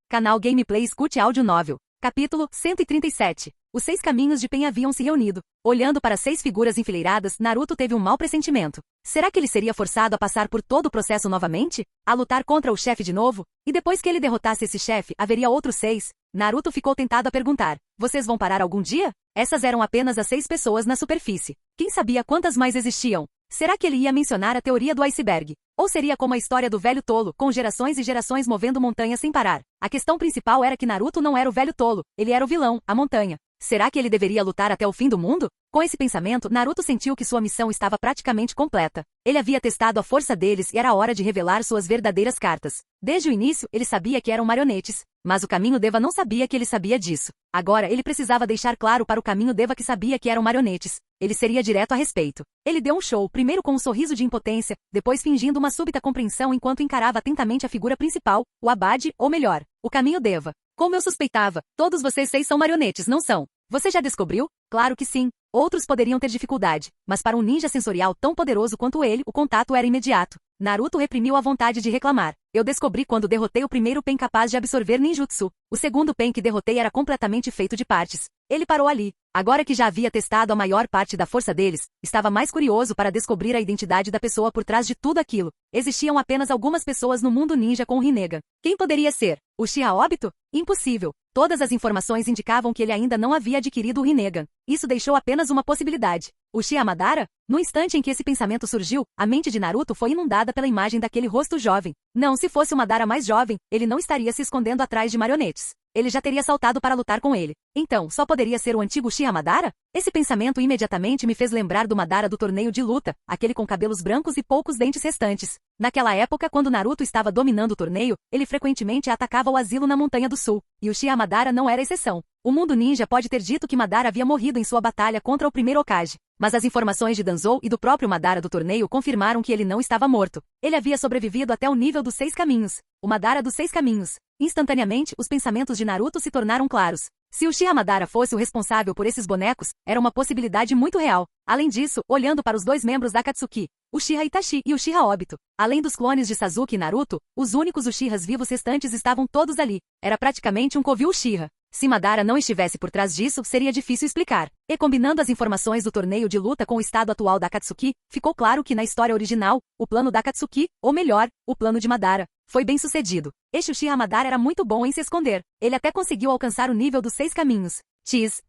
Canal Gameplay escute áudio novel. Capítulo 137. Os 6 caminhos de Pen haviam se reunido. Olhando para 6 figuras enfileiradas, Naruto teve um mau pressentimento. Será que ele seria forçado a passar por todo o processo novamente? A lutar contra o chefe de novo? E depois que ele derrotasse esse chefe, haveria outros 6? Naruto ficou tentado a perguntar. Vocês vão parar algum dia? Essas eram apenas as 6 pessoas na superfície. Quem sabia quantas mais existiam? Será que ele ia mencionar a teoria do iceberg? Ou seria como a história do velho tolo, com gerações e gerações movendo montanhas sem parar? A questão principal era que Naruto não era o velho tolo, ele era o vilão, a montanha. Será que ele deveria lutar até o fim do mundo? Com esse pensamento, Naruto sentiu que sua missão estava praticamente completa. Ele havia testado a força deles e era hora de revelar suas verdadeiras cartas. Desde o início, ele sabia que eram marionetes, mas o caminho Deva não sabia que ele sabia disso. Agora, ele precisava deixar claro para o caminho Deva que sabia que eram marionetes. Ele seria direto a respeito. Ele deu um show, primeiro com um sorriso de impotência, depois fingindo uma súbita compreensão enquanto encarava atentamente a figura principal, o Abade, ou melhor, o caminho Deva. Como eu suspeitava, todos vocês 6 são marionetes, não são? Você já descobriu? Claro que sim. Outros poderiam ter dificuldade, mas para um ninja sensorial tão poderoso quanto ele, o contato era imediato. Naruto reprimiu a vontade de reclamar. Eu descobri quando derrotei o primeiro Pen capaz de absorver ninjutsu. O segundo Pen que derrotei era completamente feito de partes. Ele parou ali. Agora que já havia testado a maior parte da força deles, estava mais curioso para descobrir a identidade da pessoa por trás de tudo aquilo. Existiam apenas algumas pessoas no mundo ninja com o Rinnegan. Quem poderia ser? O Uchiha Obito? Impossível. Todas as informações indicavam que ele ainda não havia adquirido o Rinnegan. Isso deixou apenas uma possibilidade. O Uchiha Madara? No instante em que esse pensamento surgiu, a mente de Naruto foi inundada pela imagem daquele rosto jovem. Não, se fosse o Madara mais jovem, ele não estaria se escondendo atrás de marionetes. Ele já teria saltado para lutar com ele. Então, só poderia ser o antigo Uchiha Madara? Esse pensamento imediatamente me fez lembrar do Madara do torneio de luta, aquele com cabelos brancos e poucos dentes restantes. Naquela época, quando Naruto estava dominando o torneio, ele frequentemente atacava o asilo na Montanha do Sul, e Uchiha Madara não era exceção. O mundo ninja pode ter dito que Madara havia morrido em sua batalha contra o primeiro Hokage. Mas as informações de Danzou e do próprio Madara do torneio confirmaram que ele não estava morto. Ele havia sobrevivido até o nível dos 6 caminhos. O Madara dos 6 caminhos. Instantaneamente, os pensamentos de Naruto se tornaram claros. Se o Uchiha Madara fosse o responsável por esses bonecos, era uma possibilidade muito real. Além disso, olhando para os 2 membros da Akatsuki, Uchiha Itachi e Uchiha Obito, além dos clones de Sasuke e Naruto, os únicos Uchihas vivos restantes estavam todos ali. Era praticamente um covil Uchiha. Se Madara não estivesse por trás disso, seria difícil explicar. E combinando as informações do torneio de luta com o estado atual da Akatsuki, ficou claro que na história original, o plano da Akatsuki, ou melhor, o plano de Madara, foi bem sucedido. Este Uchiha Madara era muito bom em se esconder. Ele até conseguiu alcançar o nível dos 6 caminhos. Tis.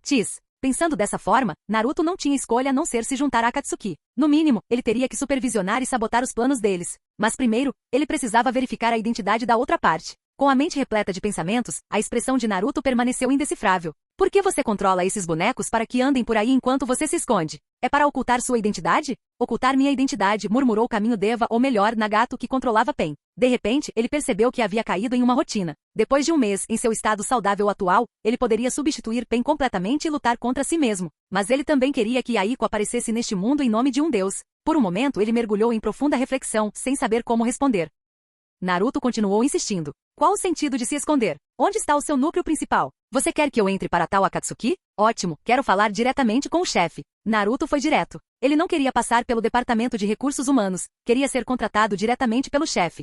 Pensando dessa forma, Naruto não tinha escolha a não ser se juntar à Akatsuki. No mínimo, ele teria que supervisionar e sabotar os planos deles. Mas primeiro, ele precisava verificar a identidade da outra parte. Com a mente repleta de pensamentos, a expressão de Naruto permaneceu indecifrável. Por que você controla esses bonecos para que andem por aí enquanto você se esconde? É para ocultar sua identidade? Ocultar minha identidade, murmurou Caminho Deva, ou melhor, Nagato, que controlava Pen. De repente, ele percebeu que havia caído em uma rotina. Depois de um mês, em seu estado saudável atual, ele poderia substituir Pen completamente e lutar contra si mesmo. Mas ele também queria que Aiko aparecesse neste mundo em nome de um deus. Por um momento, ele mergulhou em profunda reflexão, sem saber como responder. Naruto continuou insistindo. Qual o sentido de se esconder? Onde está o seu núcleo principal? Você quer que eu entre para tal Akatsuki? Ótimo, quero falar diretamente com o chefe. Naruto foi direto. Ele não queria passar pelo departamento de recursos humanos, queria ser contratado diretamente pelo chefe.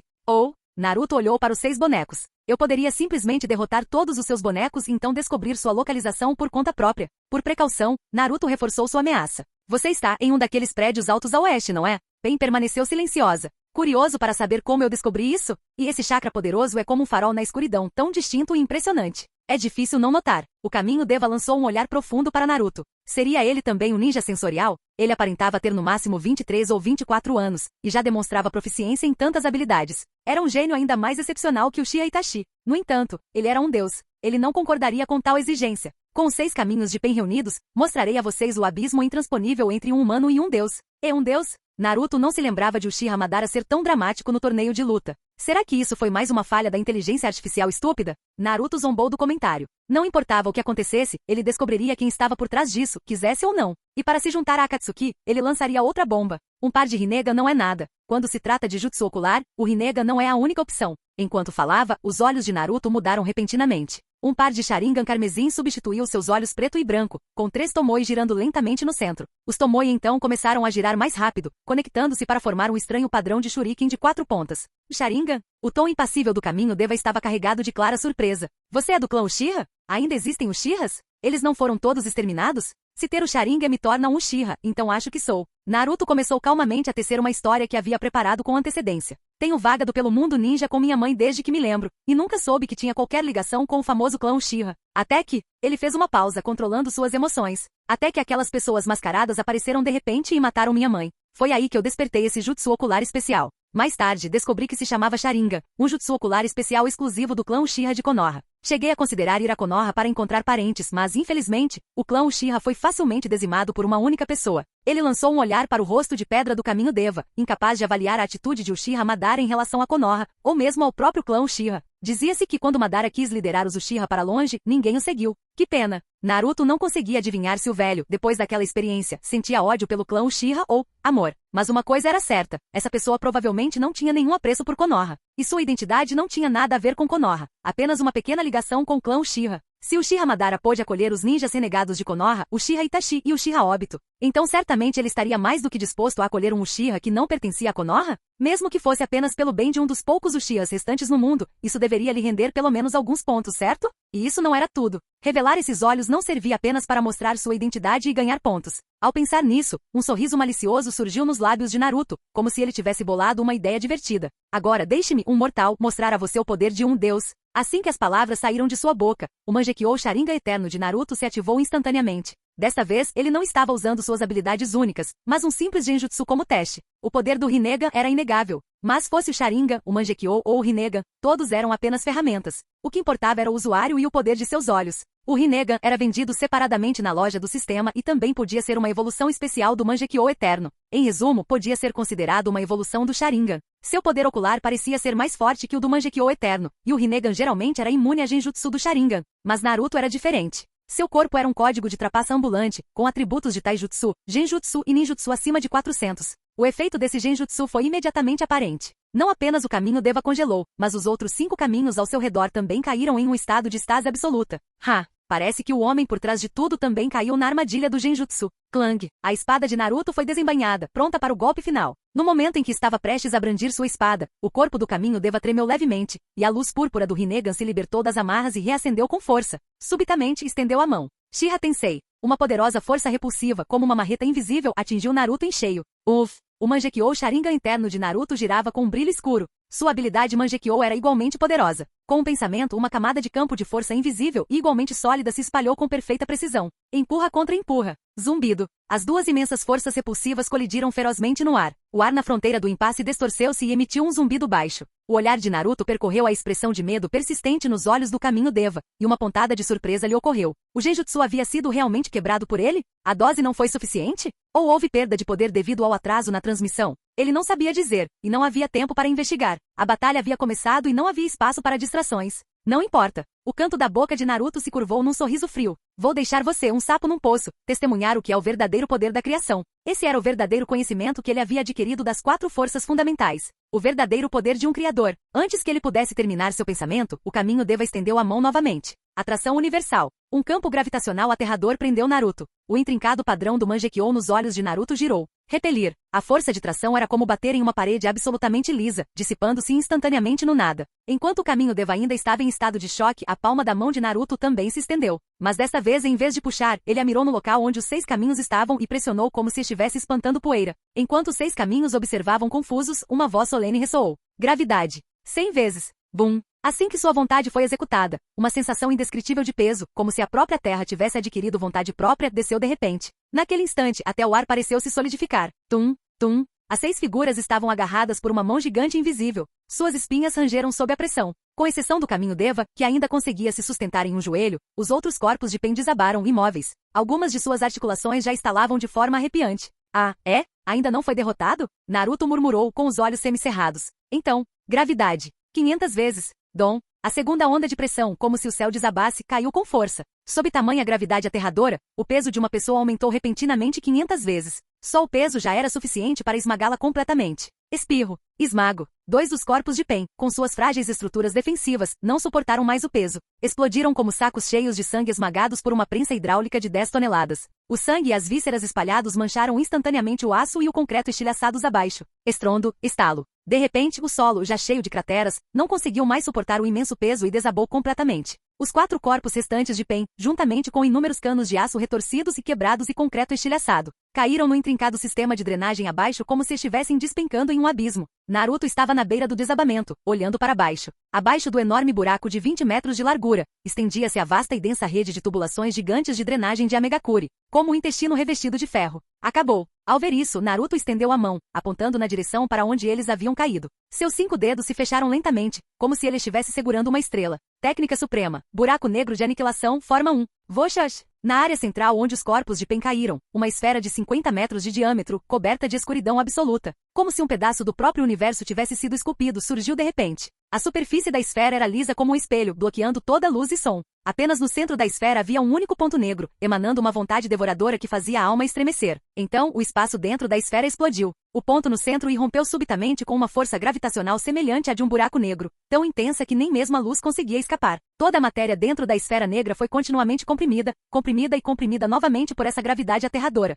Naruto olhou para os 6 bonecos. Eu poderia simplesmente derrotar todos os seus bonecos e então descobrir sua localização por conta própria. Por precaução, Naruto reforçou sua ameaça. Você está em um daqueles prédios altos a oeste, não é? Pen permaneceu silenciosa. Curioso para saber como eu descobri isso? E esse chakra poderoso é como um farol na escuridão, tão distinto e impressionante. É difícil não notar. O Caminho Deva lançou um olhar profundo para Naruto. Seria ele também um ninja sensorial? Ele aparentava ter no máximo 23 ou 24 anos, e já demonstrava proficiência em tantas habilidades. Era um gênio ainda mais excepcional que o Uchiha Itachi. No entanto, ele era um deus. Ele não concordaria com tal exigência. Com os 6 caminhos de Pen reunidos, mostrarei a vocês o abismo intransponível entre um humano e um deus. E um deus? Naruto não se lembrava de Uchiha Madara ser tão dramático no torneio de luta. Será que isso foi mais uma falha da inteligência artificial estúpida? Naruto zombou do comentário. Não importava o que acontecesse, ele descobriria quem estava por trás disso, quisesse ou não. E para se juntar a Akatsuki, ele lançaria outra bomba. Um par de Rinnegan não é nada. Quando se trata de jutsu ocular, o Rinnegan não é a única opção. Enquanto falava, os olhos de Naruto mudaram repentinamente. Um par de Sharingan carmesim substituiu seus olhos preto e branco, com 3 Tomoe girando lentamente no centro. Os Tomoe então começaram a girar mais rápido, conectando-se para formar um estranho padrão de Shuriken de 4 pontas. Sharingan? O tom impassível do Caminho Deva estava carregado de clara surpresa. Você é do clã Uchiha? Ainda existem Uchihas? Eles não foram todos exterminados? Se ter o Sharingan me torna um Uchiha, então acho que sou. Naruto começou calmamente a tecer uma história que havia preparado com antecedência. Tenho vagado pelo mundo ninja com minha mãe desde que me lembro, e nunca soube que tinha qualquer ligação com o famoso clã Uchiha. Até que, ele fez uma pausa, controlando suas emoções. Até que aquelas pessoas mascaradas apareceram de repente e mataram minha mãe. Foi aí que eu despertei esse jutsu ocular especial. Mais tarde, descobri que se chamava Sharingan, um jutsu ocular especial exclusivo do clã Uchiha de Konoha. Cheguei a considerar ir a Konoha para encontrar parentes, mas, infelizmente, o clã Uchiha foi facilmente dizimado por uma única pessoa. Ele lançou um olhar para o rosto de pedra do Caminho Deva, incapaz de avaliar a atitude de Uchiha Madara em relação a Konoha, ou mesmo ao próprio clã Uchiha. Dizia-se que quando Madara quis liderar os Uchiha para longe, ninguém o seguiu. Que pena! Naruto não conseguia adivinhar se o velho, depois daquela experiência, sentia ódio pelo clã Uchiha ou amor. Mas uma coisa era certa, essa pessoa provavelmente não tinha nenhum apreço por Konoha. E sua identidade não tinha nada a ver com Konoha, apenas uma pequena ligação com o clã Uchiha. Se Uchiha Madara pôde acolher os ninjas renegados de Konoha, Uchiha Itachi e Uchiha Obito, então certamente ele estaria mais do que disposto a acolher um Uchiha que não pertencia a Konoha? Mesmo que fosse apenas pelo bem de um dos poucos Uchihas restantes no mundo, isso deveria lhe render pelo menos alguns pontos, certo? E isso não era tudo. Revelar esses olhos não servia apenas para mostrar sua identidade e ganhar pontos. Ao pensar nisso, um sorriso malicioso surgiu nos lábios de Naruto, como se ele tivesse bolado uma ideia divertida. Agora deixe-me, um mortal, mostrar a você o poder de um deus. Assim que as palavras saíram de sua boca, o Mangekyou Sharingan eterno de Naruto se ativou instantaneamente. Desta vez, ele não estava usando suas habilidades únicas, mas um simples genjutsu como teste. O poder do Rinnegan era inegável. Mas fosse o Sharingan, o Mangekyou ou o Rinnegan, todos eram apenas ferramentas. O que importava era o usuário e o poder de seus olhos. O Rinnegan era vendido separadamente na loja do sistema e também podia ser uma evolução especial do Mangekyou eterno. Em resumo, podia ser considerado uma evolução do Sharingan. Seu poder ocular parecia ser mais forte que o do Mangekyou eterno, e o Rinnegan geralmente era imune a genjutsu do Sharingan. Mas Naruto era diferente. Seu corpo era um código de trapaça ambulante, com atributos de taijutsu, genjutsu e ninjutsu acima de 400. O efeito desse genjutsu foi imediatamente aparente. Não apenas o caminho Deva congelou, mas os outros 5 caminhos ao seu redor também caíram em um estado de estase absoluta. Parece que o homem por trás de tudo também caiu na armadilha do genjutsu. Clang! A espada de Naruto foi desembainhada, pronta para o golpe final. No momento em que estava prestes a brandir sua espada, o corpo do caminho Deva tremeu levemente, e a luz púrpura do Rinnegan se libertou das amarras e reacendeu com força. Subitamente estendeu a mão. Shiha Tensei. Uma poderosa força repulsiva, como uma marreta invisível, atingiu Naruto em cheio. O Mangekyo Sharingan interno de Naruto girava com um brilho escuro. Sua habilidade Mangekyo era igualmente poderosa. Com um pensamento, uma camada de campo de força invisível e igualmente sólida se espalhou com perfeita precisão. Empurra contra empurra. Zumbido. As duas imensas forças repulsivas colidiram ferozmente no ar. O ar na fronteira do impasse distorceu-se e emitiu um zumbido baixo. O olhar de Naruto percorreu a expressão de medo persistente nos olhos do caminho Deva, e uma pontada de surpresa lhe ocorreu. O genjutsu havia sido realmente quebrado por ele? A dose não foi suficiente? Ou houve perda de poder devido ao atraso na transmissão? Ele não sabia dizer, e não havia tempo para investigar. A batalha havia começado e não havia espaço para distrações. Não importa. O canto da boca de Naruto se curvou num sorriso frio. Vou deixar você, um sapo num poço, testemunhar o que é o verdadeiro poder da criação. Esse era o verdadeiro conhecimento que ele havia adquirido das 4 forças fundamentais. O verdadeiro poder de um criador. Antes que ele pudesse terminar seu pensamento, o caminho Deva estendeu a mão novamente. Atração universal. Um campo gravitacional aterrador prendeu Naruto. O intrincado padrão do Mangekyo nos olhos de Naruto girou. Repelir. A força de tração era como bater em uma parede absolutamente lisa, dissipando-se instantaneamente no nada. Enquanto o caminho Deva ainda estava em estado de choque, a palma da mão de Naruto também se estendeu. Mas dessa vez, em vez de puxar, ele a mirou no local onde os 6 caminhos estavam e pressionou como se estivesse espantando poeira. Enquanto os 6 caminhos observavam confusos, uma voz solene ressoou. Gravidade. 100 vezes. Bum! Assim que sua vontade foi executada, uma sensação indescritível de peso, como se a própria terra tivesse adquirido vontade própria, desceu de repente. Naquele instante, até o ar pareceu se solidificar. Tum, tum. As 6 figuras estavam agarradas por uma mão gigante invisível. Suas espinhas rangeram sob a pressão. Com exceção do caminho Deva, que ainda conseguia se sustentar em um joelho, os outros corpos de Pen desabaram imóveis. Algumas de suas articulações já estalavam de forma arrepiante. É? Ainda não foi derrotado? Naruto murmurou com os olhos semicerrados. Então, gravidade. 500 vezes. Dom. A segunda onda de pressão, como se o céu desabasse, caiu com força. Sob tamanha gravidade aterradora, o peso de uma pessoa aumentou repentinamente 500 vezes. Só o peso já era suficiente para esmagá-la completamente. Espirro. Esmago. 2 dos corpos de Pen, com suas frágeis estruturas defensivas, não suportaram mais o peso. Explodiram como sacos cheios de sangue esmagados por uma prensa hidráulica de 10 toneladas. O sangue e as vísceras espalhados mancharam instantaneamente o aço e o concreto estilhaçados abaixo. Estrondo, estalo. De repente, o solo, já cheio de crateras, não conseguiu mais suportar o imenso peso e desabou completamente. Os 4 corpos restantes de Pen, juntamente com inúmeros canos de aço retorcidos e quebrados e concreto estilhaçado, caíram no intrincado sistema de drenagem abaixo como se estivessem despencando em um abismo. Naruto estava na beira do desabamento, olhando para baixo. Abaixo do enorme buraco de 20 metros de largura, estendia-se a vasta e densa rede de tubulações gigantes de drenagem de Amegakure, como um intestino revestido de ferro. Acabou. Ao ver isso, Naruto estendeu a mão, apontando na direção para onde eles haviam caído. Seus 5 dedos se fecharam lentamente, como se ele estivesse segurando uma estrela. Técnica suprema. Buraco negro de aniquilação, forma 1. Voshas. Na área central onde os corpos de Pen caíram, uma esfera de 50 metros de diâmetro, coberta de escuridão absoluta. Como se um pedaço do próprio universo tivesse sido esculpido, surgiu de repente. A superfície da esfera era lisa como um espelho, bloqueando toda luz e som. Apenas no centro da esfera havia um único ponto negro, emanando uma vontade devoradora que fazia a alma estremecer. Então, o espaço dentro da esfera explodiu. O ponto no centro irrompeu subitamente com uma força gravitacional semelhante à de um buraco negro, tão intensa que nem mesmo a luz conseguia escapar. Toda a matéria dentro da esfera negra foi continuamente comprimida e comprimida novamente por essa gravidade aterradora.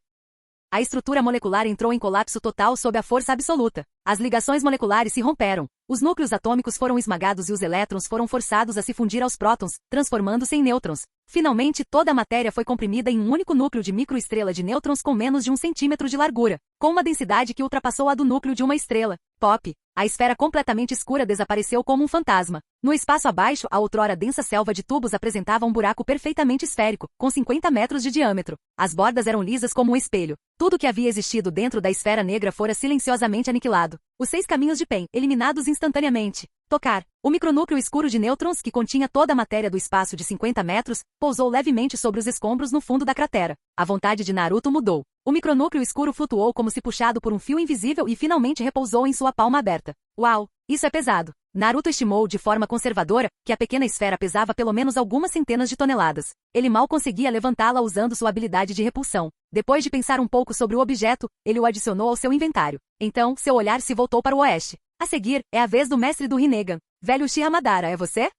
A estrutura molecular entrou em colapso total sob a força absoluta. As ligações moleculares se romperam. Os núcleos atômicos foram esmagados e os elétrons foram forçados a se fundir aos prótons, transformando-se em nêutrons. Finalmente, toda a matéria foi comprimida em um único núcleo de microestrela de nêutrons com menos de 1 centímetro de largura, com uma densidade que ultrapassou a do núcleo de uma estrela. Pop. A esfera completamente escura desapareceu como um fantasma. No espaço abaixo, a outrora densa selva de tubos apresentava um buraco perfeitamente esférico, com 50 metros de diâmetro. As bordas eram lisas como um espelho. Tudo que havia existido dentro da esfera negra fora silenciosamente aniquilado. Os 6 caminhos de Pen, eliminados instantaneamente. Tocar. O micronúcleo escuro de nêutrons, que continha toda a matéria do espaço de 50 metros, pousou levemente sobre os escombros no fundo da cratera. A vontade de Naruto mudou. O micronúcleo escuro flutuou como se puxado por um fio invisível e finalmente repousou em sua palma aberta. Uau! Isso é pesado. Naruto estimou de forma conservadora que a pequena esfera pesava pelo menos algumas centenas de toneladas. Ele mal conseguia levantá-la usando sua habilidade de repulsão. Depois de pensar um pouco sobre o objeto, ele o adicionou ao seu inventário. Então, seu olhar se voltou para o oeste. A seguir, é a vez do mestre do Rinnegan. Velho Uchiha Madara, é você?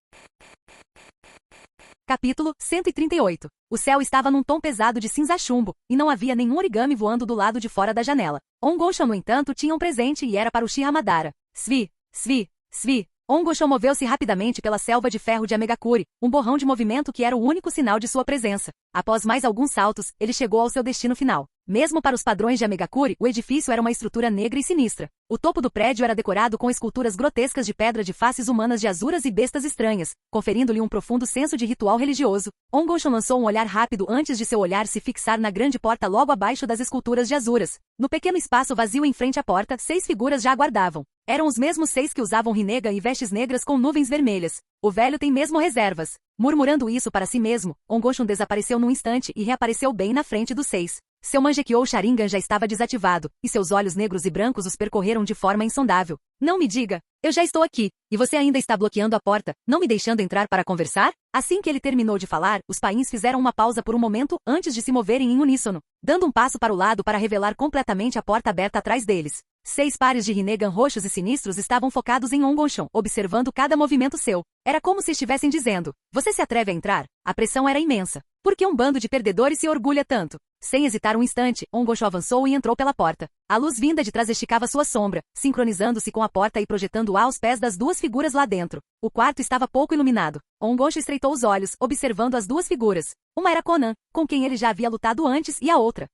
Capítulo 138. O céu estava num tom pesado de cinza chumbo, e não havia nenhum origami voando do lado de fora da janela. Ongosho, no entanto, tinha um presente e era para Uchiha Madara. Svi, Svi, Svi. Ongosho moveu-se rapidamente pela selva de ferro de Amegakure, um borrão de movimento que era o único sinal de sua presença. Após mais alguns saltos, ele chegou ao seu destino final. Mesmo para os padrões de Amegakure, o edifício era uma estrutura negra e sinistra. O topo do prédio era decorado com esculturas grotescas de pedra de faces humanas de azuras e bestas estranhas, conferindo-lhe um profundo senso de ritual religioso. Ongosho lançou um olhar rápido antes de seu olhar se fixar na grande porta logo abaixo das esculturas de azuras. No pequeno espaço vazio em frente à porta, 6 figuras já aguardavam. Eram os mesmos 6 que usavam Rinnegan e vestes negras com nuvens vermelhas. O velho tem mesmo reservas. Murmurando isso para si mesmo, Ongosho desapareceu num instante e reapareceu bem na frente dos 6. Seu Mangekyou Sharingan já estava desativado, e seus olhos negros e brancos os percorreram de forma insondável. Não me diga, eu já estou aqui, e você ainda está bloqueando a porta, não me deixando entrar para conversar? Assim que ele terminou de falar, os pains fizeram uma pausa por um momento antes de se moverem em uníssono, dando um passo para o lado para revelar completamente a porta aberta atrás deles. 6 pares de Rinnegan roxos e sinistros estavam focados em Ongosho, observando cada movimento seu. Era como se estivessem dizendo, você se atreve a entrar? A pressão era imensa. Por que um bando de perdedores se orgulha tanto? Sem hesitar um instante, Ongosho avançou e entrou pela porta. A luz vinda de trás esticava sua sombra, sincronizando-se com a porta e projetando aos pés das 2 figuras lá dentro. O quarto estava pouco iluminado. Ongosho estreitou os olhos, observando as 2 figuras. Uma era Konan, com quem ele já havia lutado antes, e a outra.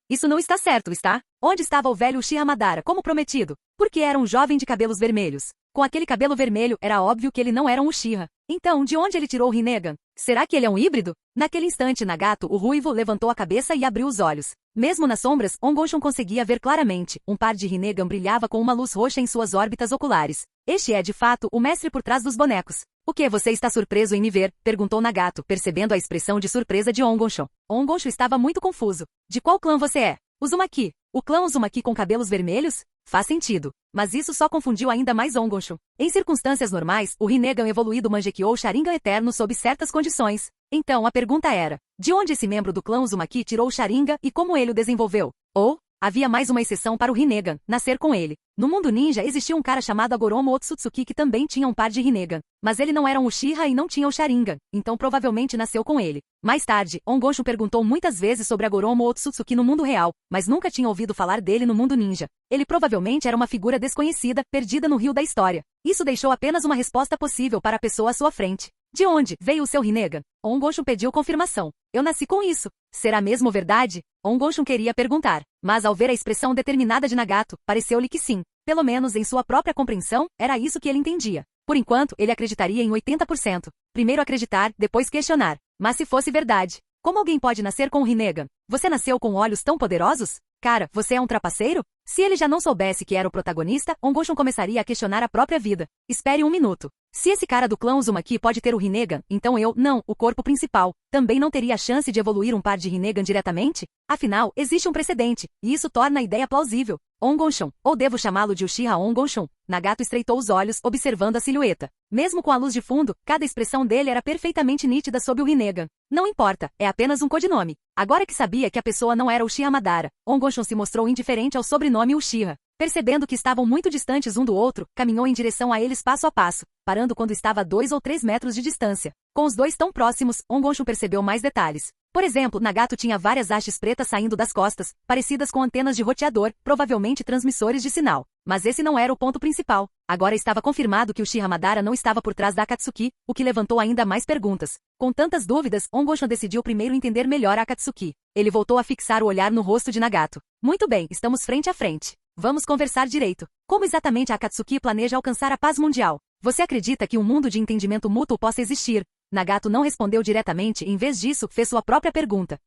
Isso não está certo, está? Onde estava o velho Uchiha Madara, como prometido? Porque era um jovem de cabelos vermelhos. Com aquele cabelo vermelho, era óbvio que ele não era um Uchiha. Então, de onde ele tirou o Rinnegan? Será que ele é um híbrido? Naquele instante, Nagato, o ruivo, levantou a cabeça e abriu os olhos. Mesmo nas sombras, Ongosho conseguia ver claramente. Um par de Rinnegan brilhava com uma luz roxa em suas órbitas oculares. Este é, de fato, o mestre por trás dos bonecos. O que, você está surpreso em me ver? Perguntou Nagato, percebendo a expressão de surpresa de Ongosho. Ongosho estava muito confuso. De qual clã você é? Uzumaki. O clã Uzumaki com cabelos vermelhos? Faz sentido. Mas isso só confundiu ainda mais Ongosho. Em circunstâncias normais, o Rinnegan evoluído Mangekyou Sharingan eterno sob certas condições. Então a pergunta era, de onde esse membro do clã Uzumaki tirou o Sharingan e como ele o desenvolveu? Ou, havia mais uma exceção para o Rinnegan, nascer com ele. No mundo ninja existia um cara chamado Agoromo Otsutsuki que também tinha um par de Rinnegan. Mas ele não era um Uchiha e não tinha o Sharingan, então provavelmente nasceu com ele. Mais tarde, Ongosho perguntou muitas vezes sobre Agoromo Otsutsuki no mundo real, mas nunca tinha ouvido falar dele no mundo ninja. Ele provavelmente era uma figura desconhecida, perdida no rio da história. Isso deixou apenas uma resposta possível para a pessoa à sua frente. De onde veio o seu Rinnegan? Ongosho pediu confirmação. Eu nasci com isso. Será mesmo verdade? Ongosho queria perguntar, mas ao ver a expressão determinada de Nagato, pareceu-lhe que sim. Pelo menos em sua própria compreensão, era isso que ele entendia. Por enquanto, ele acreditaria em 80%. Primeiro acreditar, depois questionar. Mas se fosse verdade, como alguém pode nascer com o Rinnegan? Você nasceu com olhos tão poderosos? Cara, você é um trapaceiro? Se ele já não soubesse que era o protagonista, Ongosho começaria a questionar a própria vida. Espere um minuto. Se esse cara do clã Uzumaki pode ter o Rinnegan, então eu, não, o corpo principal, também não teria a chance de evoluir um par de Rinnegan diretamente? Afinal, existe um precedente, e isso torna a ideia plausível. Ongosho, ou devo chamá-lo de Uchiha Ongosho? Nagato estreitou os olhos, observando a silhueta. Mesmo com a luz de fundo, cada expressão dele era perfeitamente nítida sob o Rinnegan. Não importa, é apenas um codinome. Agora que sabia que a pessoa não era Uchiha Madara, Ongosho se mostrou indiferente ao sobrenome Uchiha. Percebendo que estavam muito distantes um do outro, caminhou em direção a eles passo a passo, parando quando estava a 2 ou 3 metros de distância. Com os dois tão próximos, Ongosho percebeu mais detalhes. Por exemplo, Nagato tinha várias hastes pretas saindo das costas, parecidas com antenas de roteador, provavelmente transmissores de sinal. Mas esse não era o ponto principal. Agora estava confirmado que o Uchiha Madara não estava por trás da Akatsuki, o que levantou ainda mais perguntas. Com tantas dúvidas, Ongosho decidiu primeiro entender melhor a Akatsuki. Ele voltou a fixar o olhar no rosto de Nagato. Muito bem, estamos frente a frente. Vamos conversar direito. Como exatamente a Akatsuki planeja alcançar a paz mundial? Você acredita que um mundo de entendimento mútuo possa existir? Nagato não respondeu diretamente e, em vez disso, fez sua própria pergunta.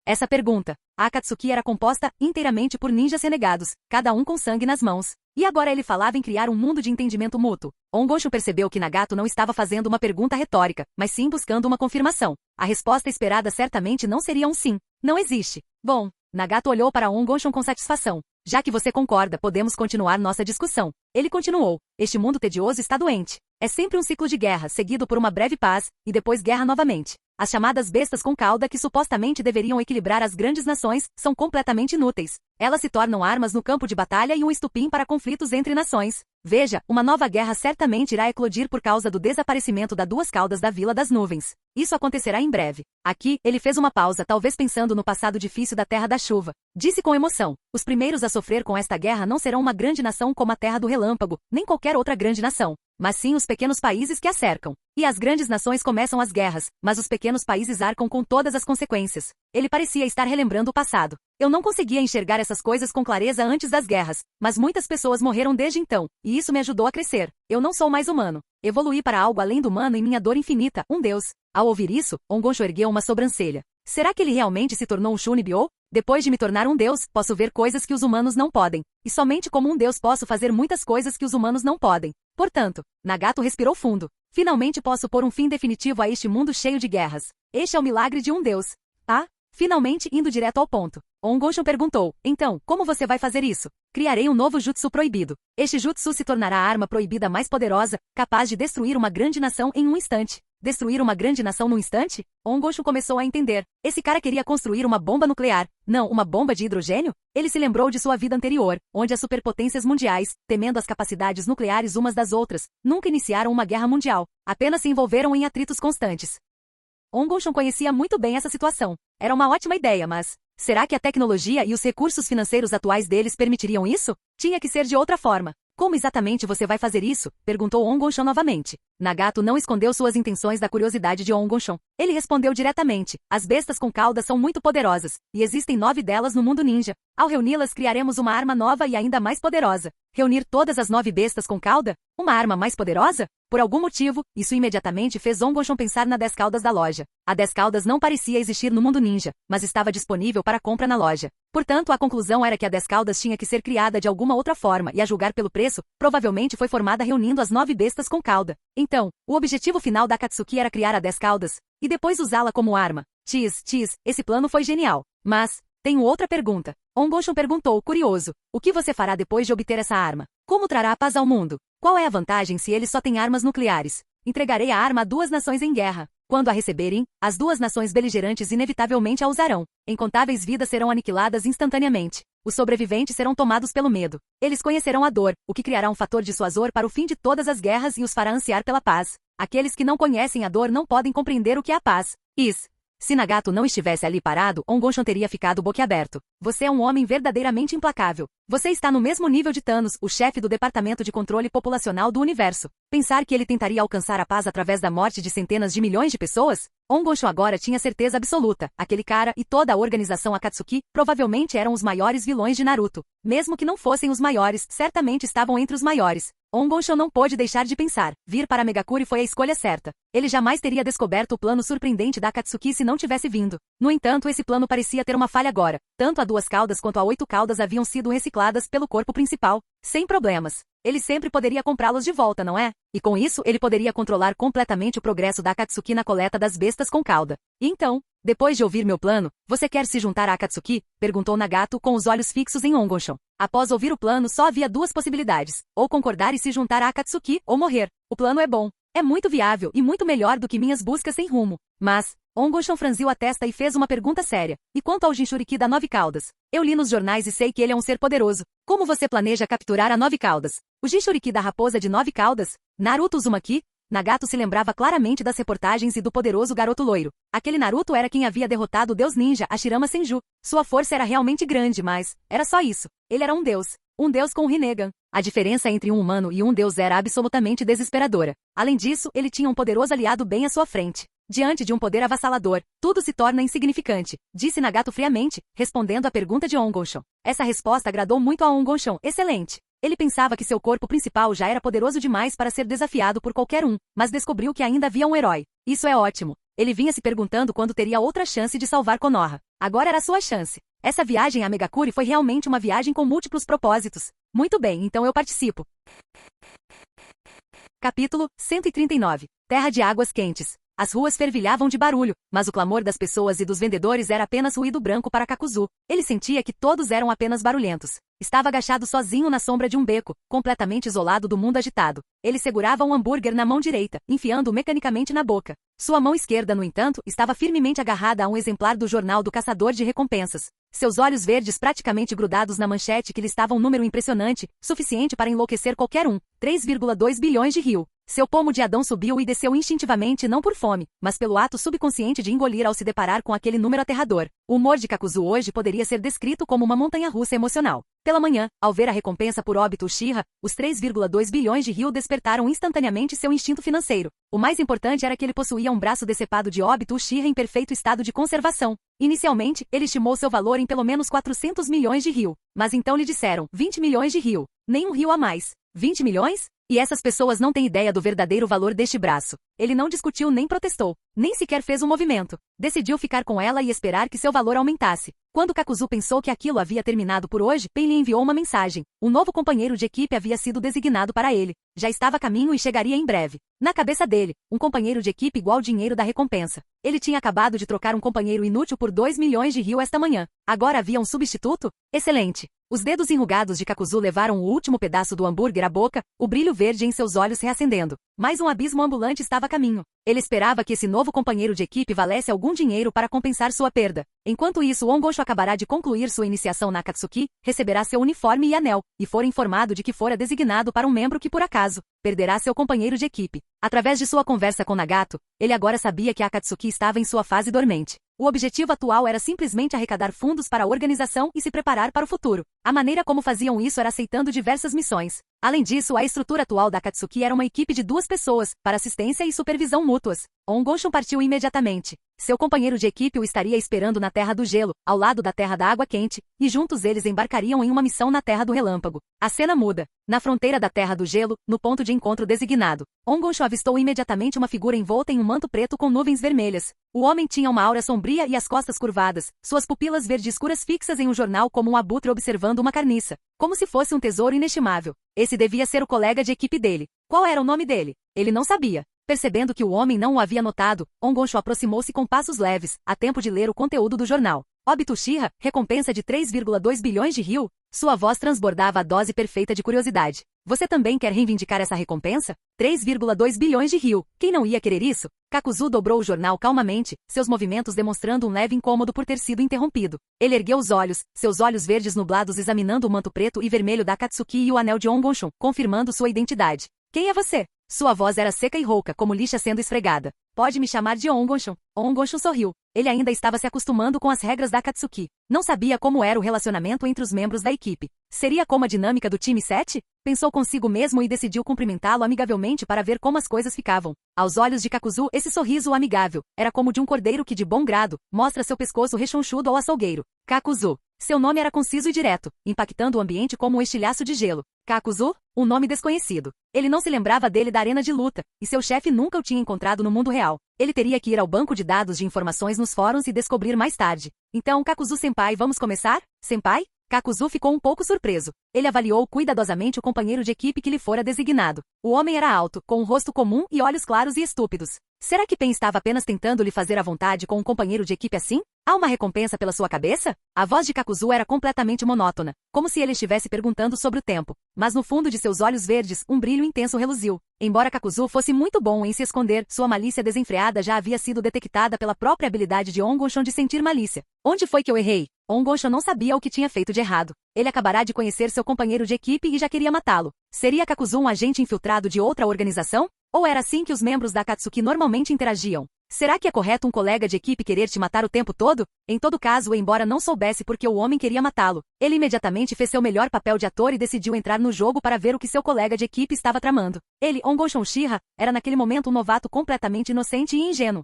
Essa pergunta. A Akatsuki era composta inteiramente por ninjas renegados, cada um com sangue nas mãos. E agora ele falava em criar um mundo de entendimento mútuo. Ongosho percebeu que Nagato não estava fazendo uma pergunta retórica, mas sim buscando uma confirmação. A resposta esperada certamente não seria um sim. Não existe. Bom, Nagato olhou para Ongosho com satisfação. Já que você concorda, podemos continuar nossa discussão. Ele continuou. Este mundo tedioso está doente. É sempre um ciclo de guerra, seguido por uma breve paz, e depois guerra novamente. As chamadas bestas com cauda que supostamente deveriam equilibrar as grandes nações, são completamente inúteis. Elas se tornam armas no campo de batalha e um estupim para conflitos entre nações. Veja, uma nova guerra certamente irá eclodir por causa do desaparecimento das duas caudas da Vila das Nuvens. Isso acontecerá em breve. Aqui, ele fez uma pausa, talvez pensando no passado difícil da Terra da Chuva. Disse com emoção: os primeiros a sofrer com esta guerra não serão uma grande nação como a Terra do Relâmpago, nem qualquer outra grande nação, mas sim os pequenos países que a cercam. E as grandes nações começam as guerras, mas os pequenos países arcam com todas as consequências. Ele parecia estar relembrando o passado. Eu não conseguia enxergar essas coisas com clareza antes das guerras, mas muitas pessoas morreram desde então, e isso me ajudou a crescer. Eu não sou mais humano. Evoluí para algo além do humano em minha dor infinita, um deus. Ao ouvir isso, Ongonsho ergueu uma sobrancelha. Será que ele realmente se tornou um Shunibyo? Depois de me tornar um deus, posso ver coisas que os humanos não podem. E somente como um deus posso fazer muitas coisas que os humanos não podem. Portanto, Nagato respirou fundo. Finalmente posso pôr um fim definitivo a este mundo cheio de guerras. Este é o milagre de um deus. Ah? Finalmente indo direto ao ponto. Ongonsho perguntou: então, como você vai fazer isso? Criarei um novo jutsu proibido. Este jutsu se tornará a arma proibida mais poderosa, capaz de destruir uma grande nação em um instante. Destruir uma grande nação num instante? Ongonsho começou a entender. Esse cara queria construir uma bomba nuclear. Não, uma bomba de hidrogênio? Ele se lembrou de sua vida anterior, onde as superpotências mundiais, temendo as capacidades nucleares umas das outras, nunca iniciaram uma guerra mundial. Apenas se envolveram em atritos constantes. Ongonsho conhecia muito bem essa situação. Era uma ótima ideia, mas será que a tecnologia e os recursos financeiros atuais deles permitiriam isso? Tinha que ser de outra forma. Como exatamente você vai fazer isso? Perguntou Ongonsho novamente. Nagato não escondeu suas intenções da curiosidade de Ongonsho. Ele respondeu diretamente: as bestas com cauda são muito poderosas, e existem 9 delas no mundo ninja. Ao reuni-las criaremos uma arma nova e ainda mais poderosa. Reunir todas as 9 bestas com cauda? Uma arma mais poderosa? Por algum motivo, isso imediatamente fez Ongonsho pensar na 10 caudas da loja. A 10 caudas não parecia existir no mundo ninja, mas estava disponível para compra na loja. Portanto, a conclusão era que a 10 caudas tinha que ser criada de alguma outra forma e, a julgar pelo preço, provavelmente foi formada reunindo as 9 bestas com cauda. Então, o objetivo final da Akatsuki era criar a 10 caudas e depois usá-la como arma. Esse plano foi genial. Mas tenho outra pergunta. Ongonsho perguntou, curioso: o que você fará depois de obter essa arma? Como trará a paz ao mundo? Qual é a vantagem se ele só tem armas nucleares? Entregarei a arma a 2 nações em guerra. Quando a receberem, as 2 nações beligerantes inevitavelmente a usarão. Incontáveis vidas serão aniquiladas instantaneamente. Os sobreviventes serão tomados pelo medo. Eles conhecerão a dor, o que criará um fator dissuasor para o fim de todas as guerras e os fará ansiar pela paz. Aqueles que não conhecem a dor não podem compreender o que é a paz. Se Nagato não estivesse ali parado, Ongonsho teria ficado boquiaberto. Você é um homem verdadeiramente implacável. Você está no mesmo nível de Thanos, o chefe do Departamento de Controle Populacional do Universo. Pensar que ele tentaria alcançar a paz através da morte de centenas de milhões de pessoas? Ongonsho agora tinha certeza absoluta. Aquele cara e toda a organização Akatsuki provavelmente eram os maiores vilões de Naruto. Mesmo que não fossem os maiores, certamente estavam entre os maiores. Ongonsho não pôde deixar de pensar. Vir para Megakuri foi a escolha certa. Ele jamais teria descoberto o plano surpreendente da Akatsuki se não tivesse vindo. No entanto, esse plano parecia ter uma falha agora. Tanto a 2 caudas quanto a 8 caudas haviam sido recicladas pelo corpo principal, sem problemas. Ele sempre poderia comprá-los de volta, não é? E com isso, ele poderia controlar completamente o progresso da Akatsuki na coleta das bestas com cauda. E então, depois de ouvir meu plano, você quer se juntar à Akatsuki? Perguntou Nagato com os olhos fixos em Ongonsho. Após ouvir o plano, só havia 2 possibilidades: ou concordar e se juntar à Akatsuki, ou morrer. O plano é bom. É muito viável e muito melhor do que minhas buscas sem rumo. Mas Ongonsho franziu a testa e fez uma pergunta séria. E quanto ao Jinchuriki da 9 caudas? Eu li nos jornais e sei que ele é um ser poderoso. Como você planeja capturar a 9 caudas? O Jinchuriki da raposa de 9 caudas? Naruto Uzumaki? Nagato se lembrava claramente das reportagens e do poderoso garoto loiro. Aquele Naruto era quem havia derrotado o deus ninja Hashirama Senju. Sua força era realmente grande, mas era só isso. Ele era um deus. Um deus com Rinnegan. A diferença entre um humano e um deus era absolutamente desesperadora. Além disso, ele tinha um poderoso aliado bem à sua frente. Diante de um poder avassalador, tudo se torna insignificante, disse Nagato friamente, respondendo à pergunta de Ongonsho. Essa resposta agradou muito a Ongonsho. Excelente. Ele pensava que seu corpo principal já era poderoso demais para ser desafiado por qualquer um, mas descobriu que ainda havia um herói. Isso é ótimo. Ele vinha se perguntando quando teria outra chance de salvar Konoha. Agora era sua chance. Essa viagem a Megakuri foi realmente uma viagem com múltiplos propósitos. Muito bem, então eu participo. Capítulo 139. Terra de Águas Quentes. As ruas fervilhavam de barulho, mas o clamor das pessoas e dos vendedores era apenas ruído branco para Kakuzu. Ele sentia que todos eram apenas barulhentos. Estava agachado sozinho na sombra de um beco, completamente isolado do mundo agitado. Ele segurava um hambúrguer na mão direita, enfiando-o mecanicamente na boca. Sua mão esquerda, no entanto, estava firmemente agarrada a um exemplar do jornal do caçador de recompensas. Seus olhos verdes praticamente grudados na manchete que listava um número impressionante, suficiente para enlouquecer qualquer um, 3,2 bilhões de Ryu. Seu pomo de Adão subiu e desceu instintivamente não por fome, mas pelo ato subconsciente de engolir ao se deparar com aquele número aterrador. O humor de Kakuzu hoje poderia ser descrito como uma montanha-russa emocional. Pela manhã, ao ver a recompensa por Obito Uchiha, os 3,2 bilhões de Ryu despertaram instantaneamente seu instinto financeiro. O mais importante era que ele possuía um braço decepado de Obito Uchiha em perfeito estado de conservação. Inicialmente, ele estimou seu valor em pelo menos 400 milhões de Ryu. Mas então lhe disseram, 20 milhões de Ryu. Nem um Ryu a mais. 20 milhões? E essas pessoas não têm ideia do verdadeiro valor deste braço. Ele não discutiu nem protestou, nem sequer fez um movimento. Decidiu ficar com ela e esperar que seu valor aumentasse. Quando Kakuzu pensou que aquilo havia terminado por hoje, Pen lhe enviou uma mensagem. Um novo companheiro de equipe havia sido designado para ele. Já estava a caminho e chegaria em breve. Na cabeça dele, um companheiro de equipe igual ao dinheiro da recompensa. Ele tinha acabado de trocar um companheiro inútil por 2 milhões de Ryu esta manhã. Agora havia um substituto? Excelente! Os dedos enrugados de Kakuzu levaram o último pedaço do hambúrguer à boca, o brilho verde em seus olhos reacendendo. Mais um abismo ambulante estava a caminho. Ele esperava que esse novo companheiro de equipe valesse algum dinheiro para compensar sua perda. Enquanto isso, Ongosho acabará de concluir sua iniciação na Akatsuki, receberá seu uniforme e anel, e for informado de que fora designado para um membro que por acaso perderá seu companheiro de equipe. Através de sua conversa com Nagato, ele agora sabia que a Akatsuki estava em sua fase dormente. O objetivo atual era simplesmente arrecadar fundos para a organização e se preparar para o futuro. A maneira como faziam isso era aceitando diversas missões. Além disso, a estrutura atual da Akatsuki era uma equipe de 2 pessoas, para assistência e supervisão mútuas. Ongosho partiu imediatamente. Seu companheiro de equipe o estaria esperando na Terra do Gelo, ao lado da Terra da Água Quente, e juntos eles embarcariam em uma missão na Terra do Relâmpago. A cena muda. Na fronteira da Terra do Gelo, no ponto de encontro designado, Ongosho avistou imediatamente uma figura envolta em um manto preto com nuvens vermelhas. O homem tinha uma aura sombria e as costas curvadas, suas pupilas verde escuras fixas em um jornal como um abutre observando uma carniça, como se fosse um tesouro inestimável. Esse devia ser o colega de equipe dele. Qual era o nome dele? Ele não sabia. Percebendo que o homem não o havia notado, Ongosho aproximou-se com passos leves, a tempo de ler o conteúdo do jornal. Obito Uchiha, recompensa de 3,2 bilhões de Ryu? Sua voz transbordava a dose perfeita de curiosidade. Você também quer reivindicar essa recompensa? 3,2 bilhões de Ryu. Quem não ia querer isso? Kakuzu dobrou o jornal calmamente, seus movimentos demonstrando um leve incômodo por ter sido interrompido. Ele ergueu os olhos, seus olhos verdes nublados examinando o manto preto e vermelho da Akatsuki e o anel de Ongosho, confirmando sua identidade. Quem é você? Sua voz era seca e rouca, como lixa sendo esfregada. Pode me chamar de Ongosho. Ongosho sorriu. Ele ainda estava se acostumando com as regras da Akatsuki. Não sabia como era o relacionamento entre os membros da equipe. Seria como a dinâmica do time 7? Pensou consigo mesmo e decidiu cumprimentá-lo amigavelmente para ver como as coisas ficavam. Aos olhos de Kakuzu, esse sorriso amigável era como de um cordeiro que de bom grado mostra seu pescoço rechonchudo ao açougueiro. Kakuzu. Seu nome era conciso e direto, impactando o ambiente como um estilhaço de gelo. Kakuzu? Um nome desconhecido. Ele não se lembrava dele da arena de luta, e seu chefe nunca o tinha encontrado no mundo real. Ele teria que ir ao banco de dados de informações nos fóruns e descobrir mais tarde. Então, Kakuzu-senpai, vamos começar? Senpai? Kakuzu ficou um pouco surpreso. Ele avaliou cuidadosamente o companheiro de equipe que lhe fora designado. O homem era alto, com um rosto comum e olhos claros e estúpidos. Será que Pen estava apenas tentando lhe fazer à vontade com um companheiro de equipe assim? Há uma recompensa pela sua cabeça? A voz de Kakuzu era completamente monótona, como se ele estivesse perguntando sobre o tempo. Mas no fundo de seus olhos verdes, um brilho intenso reluziu. Embora Kakuzu fosse muito bom em se esconder, sua malícia desenfreada já havia sido detectada pela própria habilidade de Ongosho de sentir malícia. Onde foi que eu errei? Ongosho não sabia o que tinha feito de errado. Ele acabará de conhecer seu companheiro de equipe e já queria matá-lo. Seria Kakuzu um agente infiltrado de outra organização? Ou era assim que os membros da Akatsuki normalmente interagiam? Será que é correto um colega de equipe querer te matar o tempo todo? Em todo caso, embora não soubesse porque o homem queria matá-lo, ele imediatamente fez seu melhor papel de ator e decidiu entrar no jogo para ver o que seu colega de equipe estava tramando. Ele, Ongosho Uchiha, era naquele momento um novato completamente inocente e ingênuo.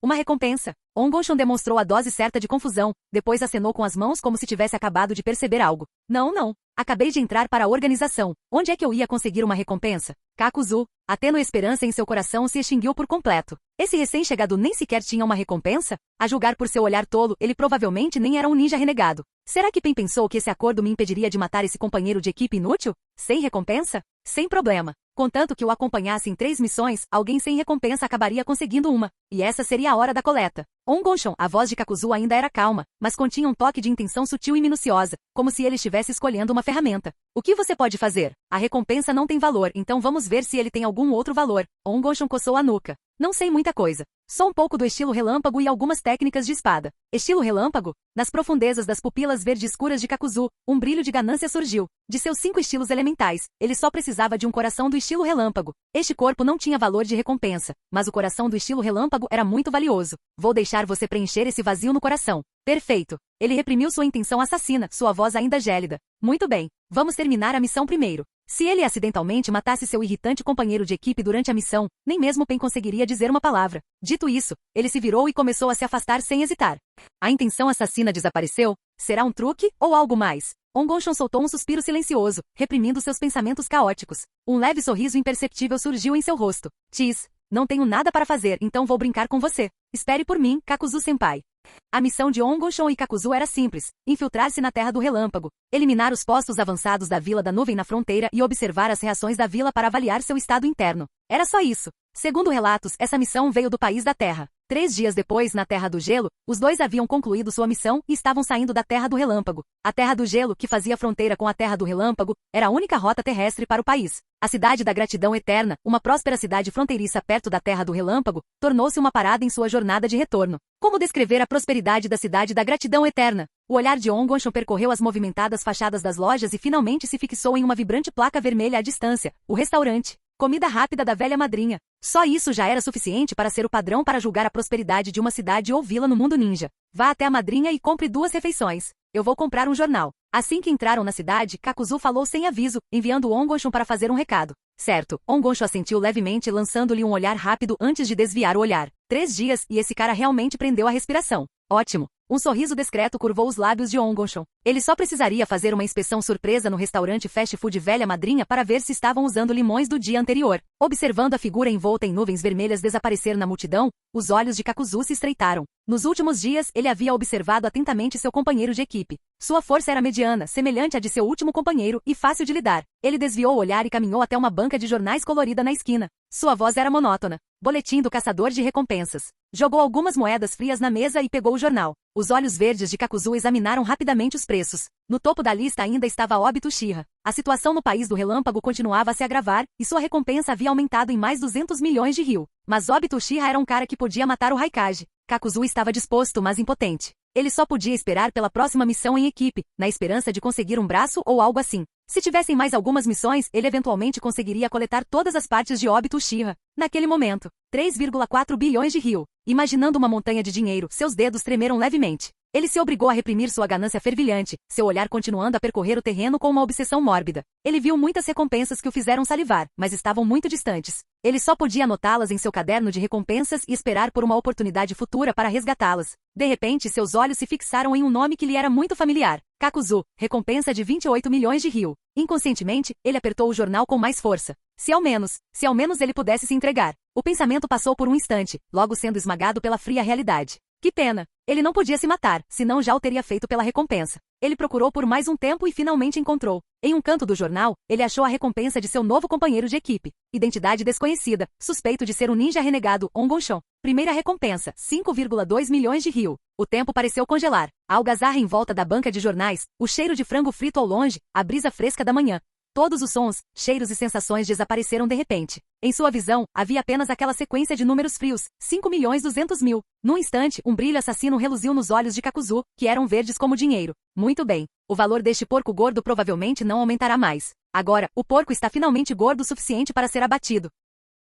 Uma recompensa. Ongosho demonstrou a dose certa de confusão, depois acenou com as mãos como se tivesse acabado de perceber algo. Não. Acabei de entrar para a organização. Onde é que eu ia conseguir uma recompensa? Kakuzu, a tênue esperança em seu coração se extinguiu por completo. Esse recém-chegado nem sequer tinha uma recompensa? A julgar por seu olhar tolo, ele provavelmente nem era um ninja renegado. Será que Pen pensou que esse acordo me impediria de matar esse companheiro de equipe inútil? Sem recompensa? Sem problema. Contanto que o acompanhasse em 3 missões, alguém sem recompensa acabaria conseguindo uma. E essa seria a hora da coleta. Ongonshon, a voz de Kakuzu ainda era calma, mas continha um toque de intenção sutil e minuciosa, como se ele estivesse escolhendo uma ferramenta. O que você pode fazer? A recompensa não tem valor, então vamos ver se ele tem algum outro valor. Ongonshon coçou a nuca. Não sei muita coisa. Só um pouco do estilo relâmpago e algumas técnicas de espada. Estilo relâmpago? Nas profundezas das pupilas verde escuras de Kakuzu, um brilho de ganância surgiu. De seus 5 estilos elementais, ele só precisava de um coração do estilo relâmpago. Este corpo não tinha valor de recompensa, mas o coração do estilo relâmpago era muito valioso. Vou deixar você preencher esse vazio no coração. Perfeito. Ele reprimiu sua intenção assassina, sua voz ainda gélida. Muito bem. Vamos terminar a missão primeiro. Se ele acidentalmente matasse seu irritante companheiro de equipe durante a missão, nem mesmo Pen conseguiria dizer uma palavra. Dito isso, ele se virou e começou a se afastar sem hesitar. A intenção assassina desapareceu? Será um truque ou algo mais? Ongonshon soltou um suspiro silencioso, reprimindo seus pensamentos caóticos. Um leve sorriso imperceptível surgiu em seu rosto. Tis, não tenho nada para fazer, então vou brincar com você. Espere por mim, Kakuzu-senpai. A missão de Ongonshon e Kakuzu era simples, infiltrar-se na Terra do Relâmpago, eliminar os postos avançados da Vila da Nuvem na fronteira e observar as reações da vila para avaliar seu estado interno. Era só isso. Segundo relatos, essa missão veio do país da Terra. 3 dias depois, na Terra do Gelo, os dois haviam concluído sua missão e estavam saindo da Terra do Relâmpago. A Terra do Gelo, que fazia fronteira com a Terra do Relâmpago, era a única rota terrestre para o país. A Cidade da Gratidão Eterna, uma próspera cidade fronteiriça perto da Terra do Relâmpago, tornou-se uma parada em sua jornada de retorno. Como descrever a prosperidade da Cidade da Gratidão Eterna? O olhar de Ongonshon percorreu as movimentadas fachadas das lojas e finalmente se fixou em uma vibrante placa vermelha à distância, o restaurante. Comida rápida da velha madrinha. Só isso já era suficiente para ser o padrão para julgar a prosperidade de uma cidade ou vila no mundo ninja. Vá até a madrinha e compre 2 refeições. Eu vou comprar um jornal. Assim que entraram na cidade, Kakuzu falou sem aviso, enviando Ongonshon para fazer um recado. Certo, Ongonshon assentiu levemente, lançando-lhe um olhar rápido antes de desviar o olhar. 3 dias, e esse cara realmente prendeu a respiração. Ótimo. Um sorriso discreto curvou os lábios de Ongonshon. Ele só precisaria fazer uma inspeção surpresa no restaurante fast food Velha Madrinha para ver se estavam usando limões do dia anterior. Observando a figura envolta em nuvens vermelhas desaparecer na multidão, os olhos de Kakuzu se estreitaram. Nos últimos dias, ele havia observado atentamente seu companheiro de equipe. Sua força era mediana, semelhante à de seu último companheiro, e fácil de lidar. Ele desviou o olhar e caminhou até uma banca de jornais colorida na esquina. Sua voz era monótona. Boletim do caçador de recompensas. Jogou algumas moedas frias na mesa e pegou o jornal. Os olhos verdes de Kakuzu examinaram rapidamente os preços. No topo da lista ainda estava Obito Uchiha. A situação no país do relâmpago continuava a se agravar, e sua recompensa havia aumentado em mais 200 milhões de ryu. Mas Obito Uchiha era um cara que podia matar o Raikage. Kakuzu estava disposto, mas impotente. Ele só podia esperar pela próxima missão em equipe, na esperança de conseguir um braço ou algo assim. Se tivessem mais algumas missões, ele eventualmente conseguiria coletar todas as partes de Obito Uchiha. Naquele momento, 3,4 bilhões de ryu. Imaginando uma montanha de dinheiro, seus dedos tremeram levemente. Ele se obrigou a reprimir sua ganância fervilhante, seu olhar continuando a percorrer o terreno com uma obsessão mórbida. Ele viu muitas recompensas que o fizeram salivar, mas estavam muito distantes. Ele só podia anotá-las em seu caderno de recompensas e esperar por uma oportunidade futura para resgatá-las. De repente, seus olhos se fixaram em um nome que lhe era muito familiar. Kakuzu, recompensa de 28 milhões de ryu. Inconscientemente, ele apertou o jornal com mais força. Se ao menos ele pudesse se entregar. O pensamento passou por um instante, logo sendo esmagado pela fria realidade. Que pena! Ele não podia se matar, senão já o teria feito pela recompensa. Ele procurou por mais um tempo e finalmente encontrou. Em um canto do jornal, ele achou a recompensa de seu novo companheiro de equipe. Identidade desconhecida, suspeito de ser um ninja renegado, Ongonshon. Primeira recompensa, 5,2 milhões de ryu. O tempo pareceu congelar. A algazarra em volta da banca de jornais, o cheiro de frango frito ao longe, a brisa fresca da manhã. Todos os sons, cheiros e sensações desapareceram de repente. Em sua visão, havia apenas aquela sequência de números frios, 5.200.000. Num instante, um brilho assassino reluziu nos olhos de Kakuzu, que eram verdes como dinheiro. Muito bem. O valor deste porco gordo provavelmente não aumentará mais. Agora, o porco está finalmente gordo o suficiente para ser abatido.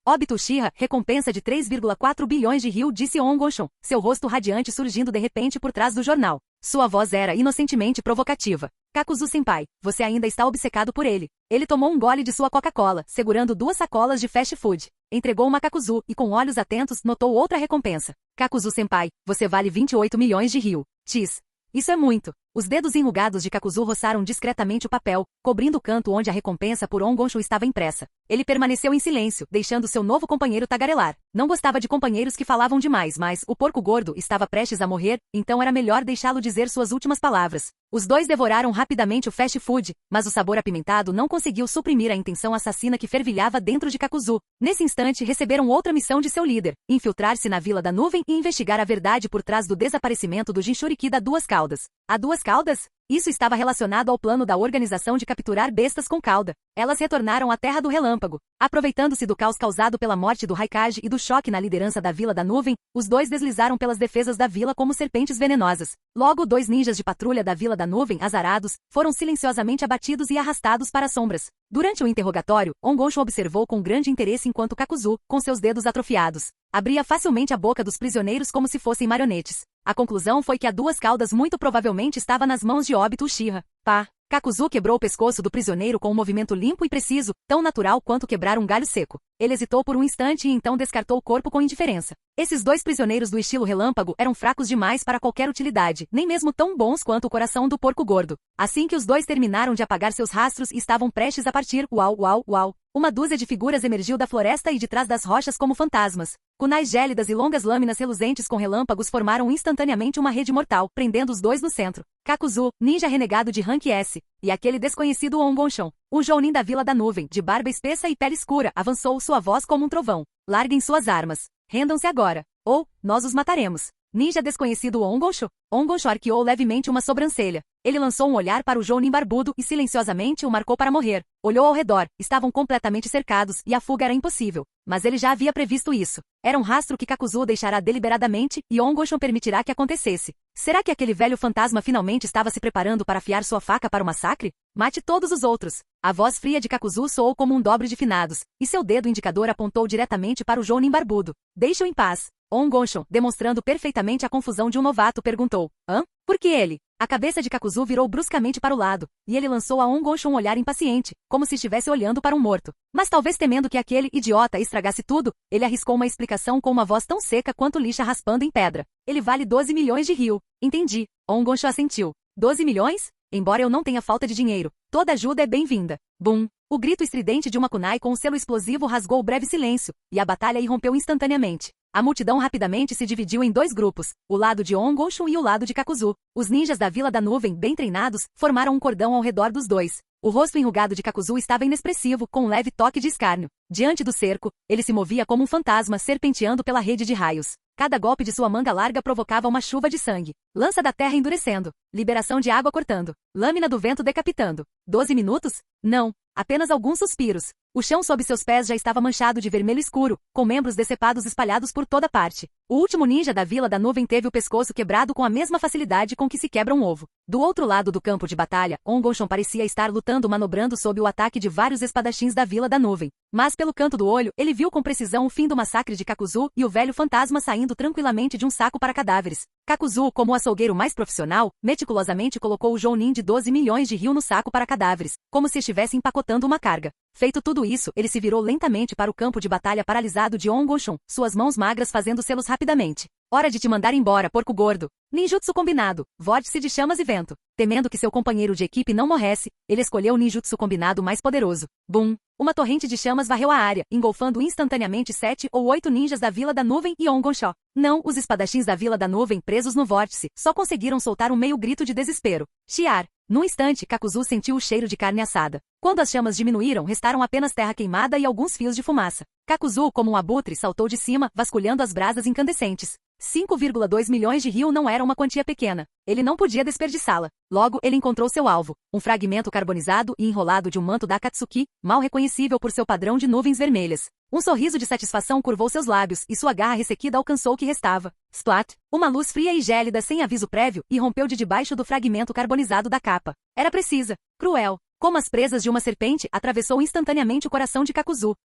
Obito Uchiha, recompensa de 3,4 bilhões de ryu, disse Ongonshon, seu rosto radiante surgindo de repente por trás do jornal. Sua voz era inocentemente provocativa. Kakuzu-senpai, você ainda está obcecado por ele. Ele tomou um gole de sua Coca-Cola, segurando 2 sacolas de fast food. Entregou uma a Kakuzu e com olhos atentos notou outra recompensa. Kakuzu-senpai, você vale 28 milhões de ryu. Tis. Isso é muito. Os dedos enrugados de Kakuzu roçaram discretamente o papel, cobrindo o canto onde a recompensa por Ongonsho estava impressa. Ele permaneceu em silêncio, deixando seu novo companheiro tagarelar. Não gostava de companheiros que falavam demais, mas o porco gordo estava prestes a morrer, então era melhor deixá-lo dizer suas últimas palavras. Os dois devoraram rapidamente o fast food, mas o sabor apimentado não conseguiu suprimir a intenção assassina que fervilhava dentro de Kakuzu. Nesse instante receberam outra missão de seu líder, infiltrar-se na Vila da Nuvem e investigar a verdade por trás do desaparecimento do Jinchuriki da Duas Caudas. A Duas Caudas? Isso estava relacionado ao plano da organização de capturar bestas com cauda. Elas retornaram à Terra do Relâmpago. Aproveitando-se do caos causado pela morte do Raikage e do choque na liderança da Vila da Nuvem, os dois deslizaram pelas defesas da vila como serpentes venenosas. Logo, 2 ninjas de patrulha da Vila da Nuvem, azarados, foram silenciosamente abatidos e arrastados para as sombras. Durante o interrogatório, Ongonsho observou com grande interesse enquanto Kakuzu, com seus dedos atrofiados, abria facilmente a boca dos prisioneiros como se fossem marionetes. A conclusão foi que a Duas Caudas muito provavelmente estava nas mãos de Obito Uchiha. Pá! Kakuzu quebrou o pescoço do prisioneiro com um movimento limpo e preciso, tão natural quanto quebrar um galho seco. Ele hesitou por um instante e então descartou o corpo com indiferença. Esses 2 prisioneiros do estilo relâmpago eram fracos demais para qualquer utilidade, nem mesmo tão bons quanto o coração do porco gordo. Assim que os 2 terminaram de apagar seus rastros e estavam prestes a partir, uau, uau, uau, uma dúzia de figuras emergiu da floresta e de trás das rochas como fantasmas. Kunais gélidas e longas lâminas reluzentes com relâmpagos formaram instantaneamente uma rede mortal, prendendo os 2 no centro. Kakuzu, ninja renegado de rank S, e aquele desconhecido Ongonsho, um jounin da Vila da Nuvem, de barba espessa e pele escura, avançou sua voz como um trovão. Larguem suas armas. Rendam-se agora. Ou, nós os mataremos. Ninja desconhecido Ongonsho? Ongonsho arqueou levemente uma sobrancelha. Ele lançou um olhar para o jounin barbudo e silenciosamente o marcou para morrer. Olhou ao redor, estavam completamente cercados e a fuga era impossível. Mas ele já havia previsto isso. Era um rastro que Kakuzu deixará deliberadamente e Ongonsho permitirá que acontecesse. Será que aquele velho fantasma finalmente estava se preparando para afiar sua faca para o massacre? Mate todos os outros. A voz fria de Kakuzu soou como um dobre de finados, e seu dedo indicador apontou diretamente para o jounin barbudo. Deixe-o em paz. Ongonsho, demonstrando perfeitamente a confusão de um novato, perguntou. Hã? Por que ele? A cabeça de Kakuzu virou bruscamente para o lado, e ele lançou a Ongonsho um olhar impaciente, como se estivesse olhando para um morto. Mas talvez temendo que aquele idiota estragasse tudo, ele arriscou uma explicação com uma voz tão seca quanto lixa raspando em pedra. Ele vale 12 milhões de ryu. Entendi. Ongonsho assentiu. 12 milhões? Embora eu não tenha falta de dinheiro, toda ajuda é bem-vinda. Bum! O grito estridente de uma kunai com um selo explosivo rasgou o breve silêncio, e a batalha irrompeu instantaneamente. A multidão rapidamente se dividiu em 2 grupos, o lado de Ongonsho e o lado de Kakuzu. Os ninjas da Vila da Nuvem, bem treinados, formaram um cordão ao redor dos 2. O rosto enrugado de Kakuzu estava inexpressivo, com um leve toque de escárnio. Diante do cerco, ele se movia como um fantasma serpenteando pela rede de raios. Cada golpe de sua manga larga provocava uma chuva de sangue. Lança da terra endurecendo. Liberação de água cortando. Lâmina do vento decapitando. 12 minutos? Não. Apenas alguns suspiros. O chão sob seus pés já estava manchado de vermelho escuro, com membros decepados espalhados por toda parte. O último ninja da Vila da Nuvem teve o pescoço quebrado com a mesma facilidade com que se quebra um ovo. Do outro lado do campo de batalha, Ongonsho parecia estar lutando manobrando sob o ataque de vários espadachins da Vila da Nuvem. Mas pelo canto do olho, ele viu com precisão o fim do massacre de Kakuzu e o velho fantasma saindo tranquilamente de um saco para cadáveres. Kakuzu, como o açougueiro mais profissional, meticulosamente colocou o jounin de 12 milhões de ryu no saco para cadáveres, como se estivesse empacotando uma carga. Feito tudo isso, ele se virou lentamente para o campo de batalha paralisado de Ongonsho, suas mãos magras fazendo selos rapidamente. Hora de te mandar embora, porco gordo. Ninjutsu combinado, vórtice de chamas e vento. Temendo que seu companheiro de equipe não morresse, ele escolheu o ninjutsu combinado mais poderoso. Bum! Uma torrente de chamas varreu a área, engolfando instantaneamente 7 ou 8 ninjas da Vila da Nuvem e Ongonsho. Não, os espadachins da Vila da Nuvem presos no vórtice, só conseguiram soltar um meio grito de desespero. Chiar! Num instante, Kakuzu sentiu o cheiro de carne assada. Quando as chamas diminuíram, restaram apenas terra queimada e alguns fios de fumaça. Kakuzu, como um abutre, saltou de cima, vasculhando as brasas incandescentes. 5,2 milhões de ryu não era uma quantia pequena. Ele não podia desperdiçá-la. Logo, ele encontrou seu alvo, um fragmento carbonizado e enrolado de um manto da Akatsuki, mal reconhecível por seu padrão de nuvens vermelhas. Um sorriso de satisfação curvou seus lábios e sua garra ressequida alcançou o que restava. Splat! Uma luz fria e gélida sem aviso prévio irrompeu de debaixo do fragmento carbonizado da capa. Era precisa, cruel. Como as presas de uma serpente, atravessou instantaneamente o coração de Kakuzu.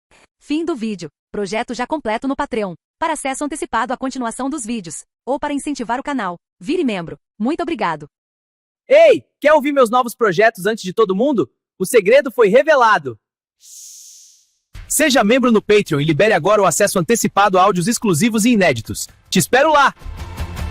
Fim do vídeo. Projeto já completo no Patreon. Para acesso antecipado à continuação dos vídeos, ou para incentivar o canal, vire membro. Muito obrigado. Ei, quer ouvir meus novos projetos antes de todo mundo? O segredo foi revelado. Seja membro no Patreon e libere agora o acesso antecipado a áudios exclusivos e inéditos. Te espero lá!